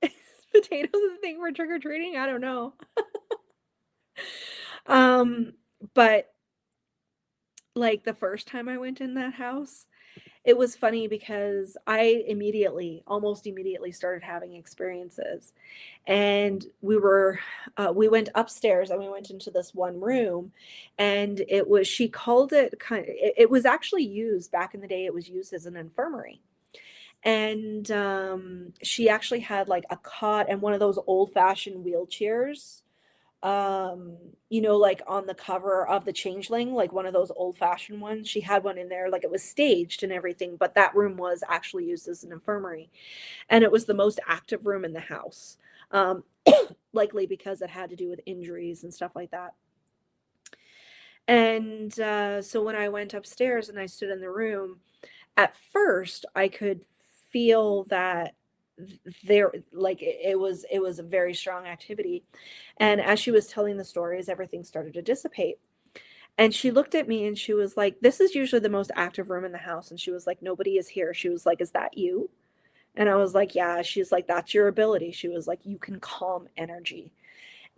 Is potatoes a thing for trick or treating? I don't know. Um, but like the first time I went in that house, it was funny because I immediately, almost immediately started having experiences. And we went upstairs and we went into this one room and she called it it was actually used back in the day, it was used as an infirmary. And she actually had like a cot and one of those old fashioned wheelchairs, you know, like on the cover of the Changeling, like one of those old fashioned ones. She had one in there, like it was staged and everything, but that room was actually used as an infirmary. And it was the most active room in the house, um, likely because it had to do with injuries and stuff like that. And so when I went upstairs and I stood in the room, at first I could feel that there like it was a very strong activity. And as she was telling the stories, everything started to dissipate. And she looked at me and she was like, this is usually the most active room in the house. And she was like, nobody is here. She was like, is that you? And I was like, yeah. She's like, that's your ability. She was like, you can calm energy.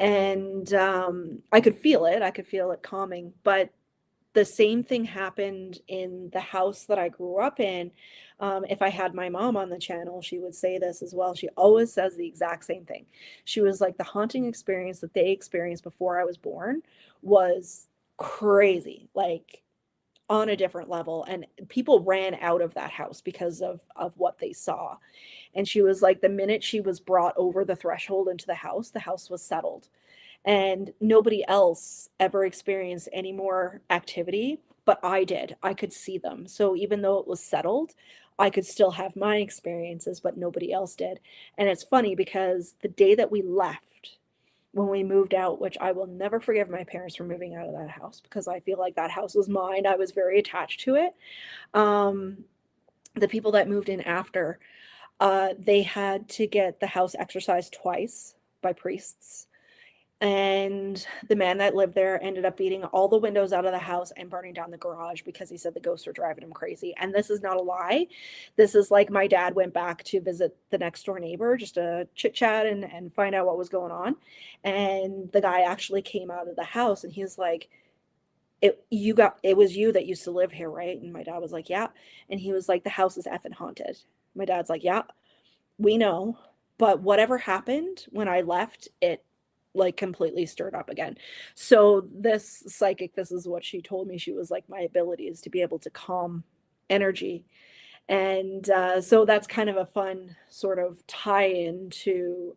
And I could feel it. I could feel it calming. But the same thing happened in the house that I grew up in. If I had my mom on the channel, she would say this as well. She always says the exact same thing. She was like, the haunting experience that they experienced before I was born was crazy, like on a different level. And people ran out of that house because of what they saw. And she was like, the minute she was brought over the threshold into the house was settled and nobody else ever experienced any more activity, but I did. I could see them. So even though it was settled, I could still have my experiences, but nobody else did. And it's funny because the day that we left, when we moved out, which I will never forgive my parents for moving out of that house because I feel like that house was mine. I was very attached to it. Um, the people that moved in after, they had to get the house exorcised twice by priests, and the man that lived there ended up beating all the windows out of the house and burning down the garage because he said the ghosts were driving him crazy. And this is not a lie. This is like my dad went back to visit the next door neighbor just to chit chat and find out what was going on. And the guy actually came out of the house and he was like, it was you that used to live here, right? And my dad was like, yeah. And he was like, the house is effing haunted. My dad's like, yeah, we know. But whatever happened when I left, it like completely stirred up again. So this psychic, this is what she told me. She was like, my ability is to be able to calm energy. And so that's kind of a fun sort of tie-in to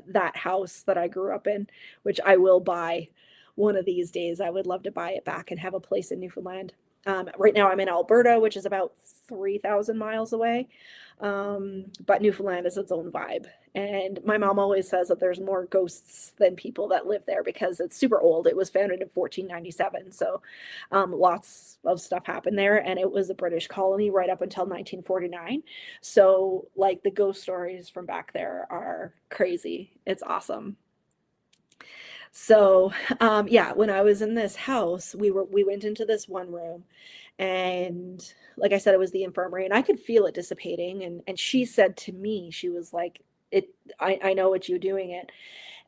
that house that I grew up in, which I will buy one of these days. I would love to buy it back and have a place in Newfoundland. Right now I'm in Alberta, which is about 3,000 miles away. But Newfoundland is its own vibe. And my mom always says that there's more ghosts than people that live there because it's super old. It was founded in 1497. So lots of stuff happened there. And it was a British colony right up until 1949. So, like, the ghost stories from back there are crazy. It's awesome. So, yeah, when I was in this house, we went into this one room, and like I said, it was the infirmary, and I could feel it dissipating. And she said to me, she was like, "It, I know it's you doing it."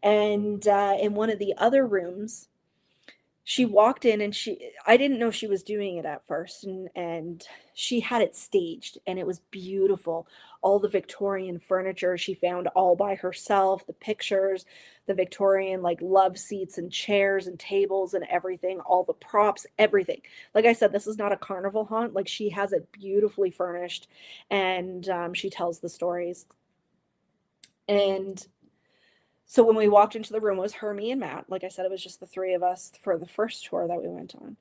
And in one of the other rooms, she walked in and I didn't know she was doing it at first, and she had it staged and it was beautiful. All the Victorian furniture she found all by herself, the pictures, the Victorian like love seats and chairs and tables and everything, all the props, everything. Like I said, this is not a carnival haunt. Like, she has it beautifully furnished, and she tells the stories. And so when we walked into the room, it was her, me, and Matt. Like I said, it was just the three of us for the first tour that we went on.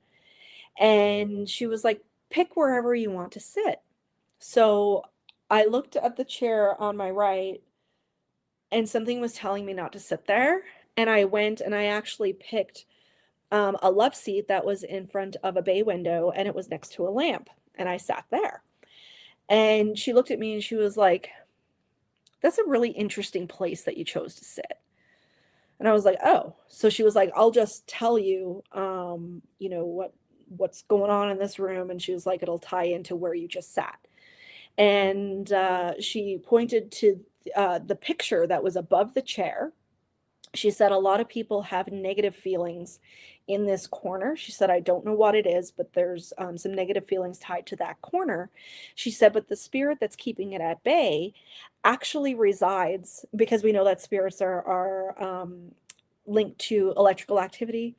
And she was like, pick wherever you want to sit. So I looked at the chair on my right, and something was telling me not to sit there. And I went and I actually picked a love seat that was in front of a bay window, and it was next to a lamp. And I sat there. And she looked at me and she was like, that's a really interesting place that you chose to sit. And I was like, oh. So she was like, I'll just tell you, what's going on in this room. And she was like, it'll tie into where you just sat. And she pointed to the picture that was above the chair. She said a lot of people have negative feelings in this corner. She said, I don't know what it is, but there's some negative feelings tied to that corner. She said, but the spirit that's keeping it at bay actually resides, because we know that spirits are linked to electrical activity.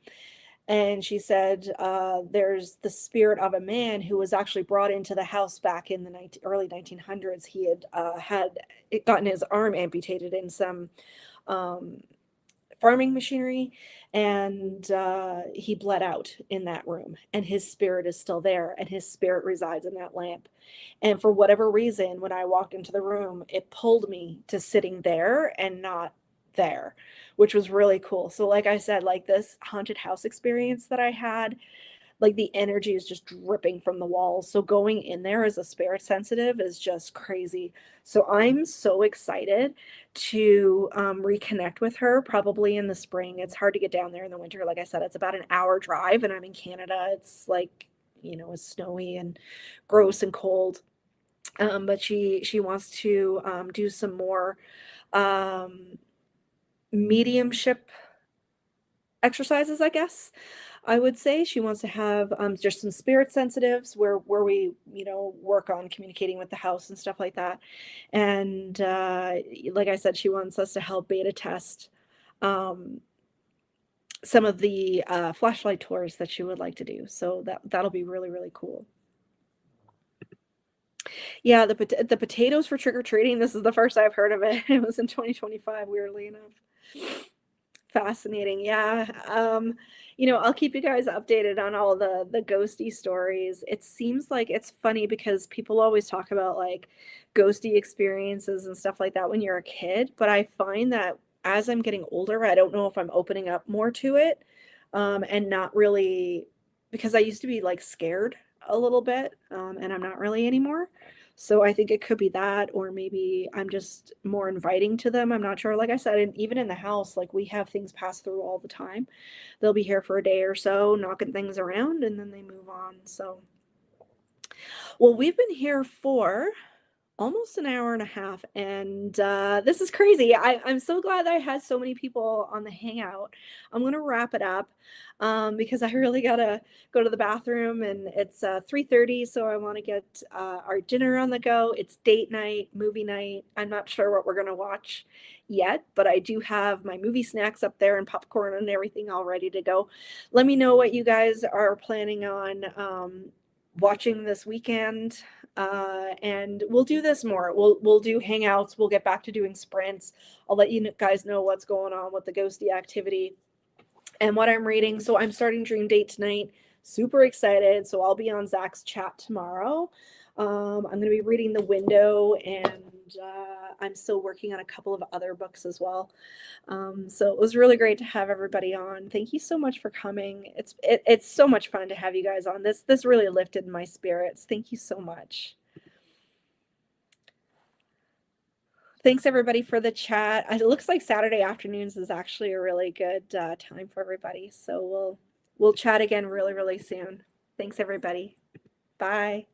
And she said there's the spirit of a man who was actually brought into the house back in the early 1900s. He had gotten his arm amputated in some farming machinery, and he bled out in that room, and his spirit is still there, and his spirit resides in that lamp. And for whatever reason, when I walked into the room, it pulled me to sitting there and not there, which was really cool. So like I said, like, this haunted house experience that I had, like, the energy is just dripping from the walls. So going in there as a spirit sensitive is just crazy. So I'm so excited to reconnect with her probably in the spring. It's hard to get down there in the winter. Like I said, it's about an hour drive, and I'm in Canada. It's like, it's snowy and gross and cold. But she wants to do some more um, mediumship exercises, I guess I would say. She wants to have just some spirit sensitives where we, work on communicating with the house and stuff like that. And like I said, she wants us to help beta test um, some of the flashlight tours that she would like to do. So that'll be really, really cool. Yeah, the potatoes for trick or treating. This is the first I've heard of it. It was in 2025, weirdly enough. Fascinating. Yeah. I'll keep you guys updated on all the ghosty stories. It seems like it's funny because people always talk about like ghosty experiences and stuff like that when you're a kid, but I find that as I'm getting older, I don't know if I'm opening up more to it, and not really, because I used to be like scared a little bit, and I'm not really anymore. So I think it could be that, or maybe I'm just more inviting to them. I'm not sure. Like I said, and even in the house, like, we have things pass through all the time. They'll be here for a day or so, knocking things around, and then they move on. So, well, we've been here for almost an hour and a half, and this is crazy. I'm so glad that I had so many people on the Hangout. I'm gonna wrap it up because I really gotta go to the bathroom, and it's 3:30, so I want to get our dinner on the go. It's date night, movie night. I'm not sure what we're gonna watch yet, but I do have my movie snacks up there and popcorn and everything all ready to go. Let me know what you guys are planning on watching this weekend, and we'll do this more. We'll do hangouts. We'll get back to doing sprints. I'll let you guys know what's going on with the ghosty activity and what I'm reading. So I'm starting Dream Date tonight. Super excited. So I'll be on Zach's chat tomorrow. I'm going to be reading The Window, and I'm still working on a couple of other books as well. So it was really great to have everybody on. Thank you so much for coming. It's so much fun to have you guys on. This really lifted my spirits. Thank you so much. Thanks everybody for the chat. It looks like Saturday afternoons is actually a really good time for everybody. So we'll chat again really, really soon. Thanks everybody. Bye.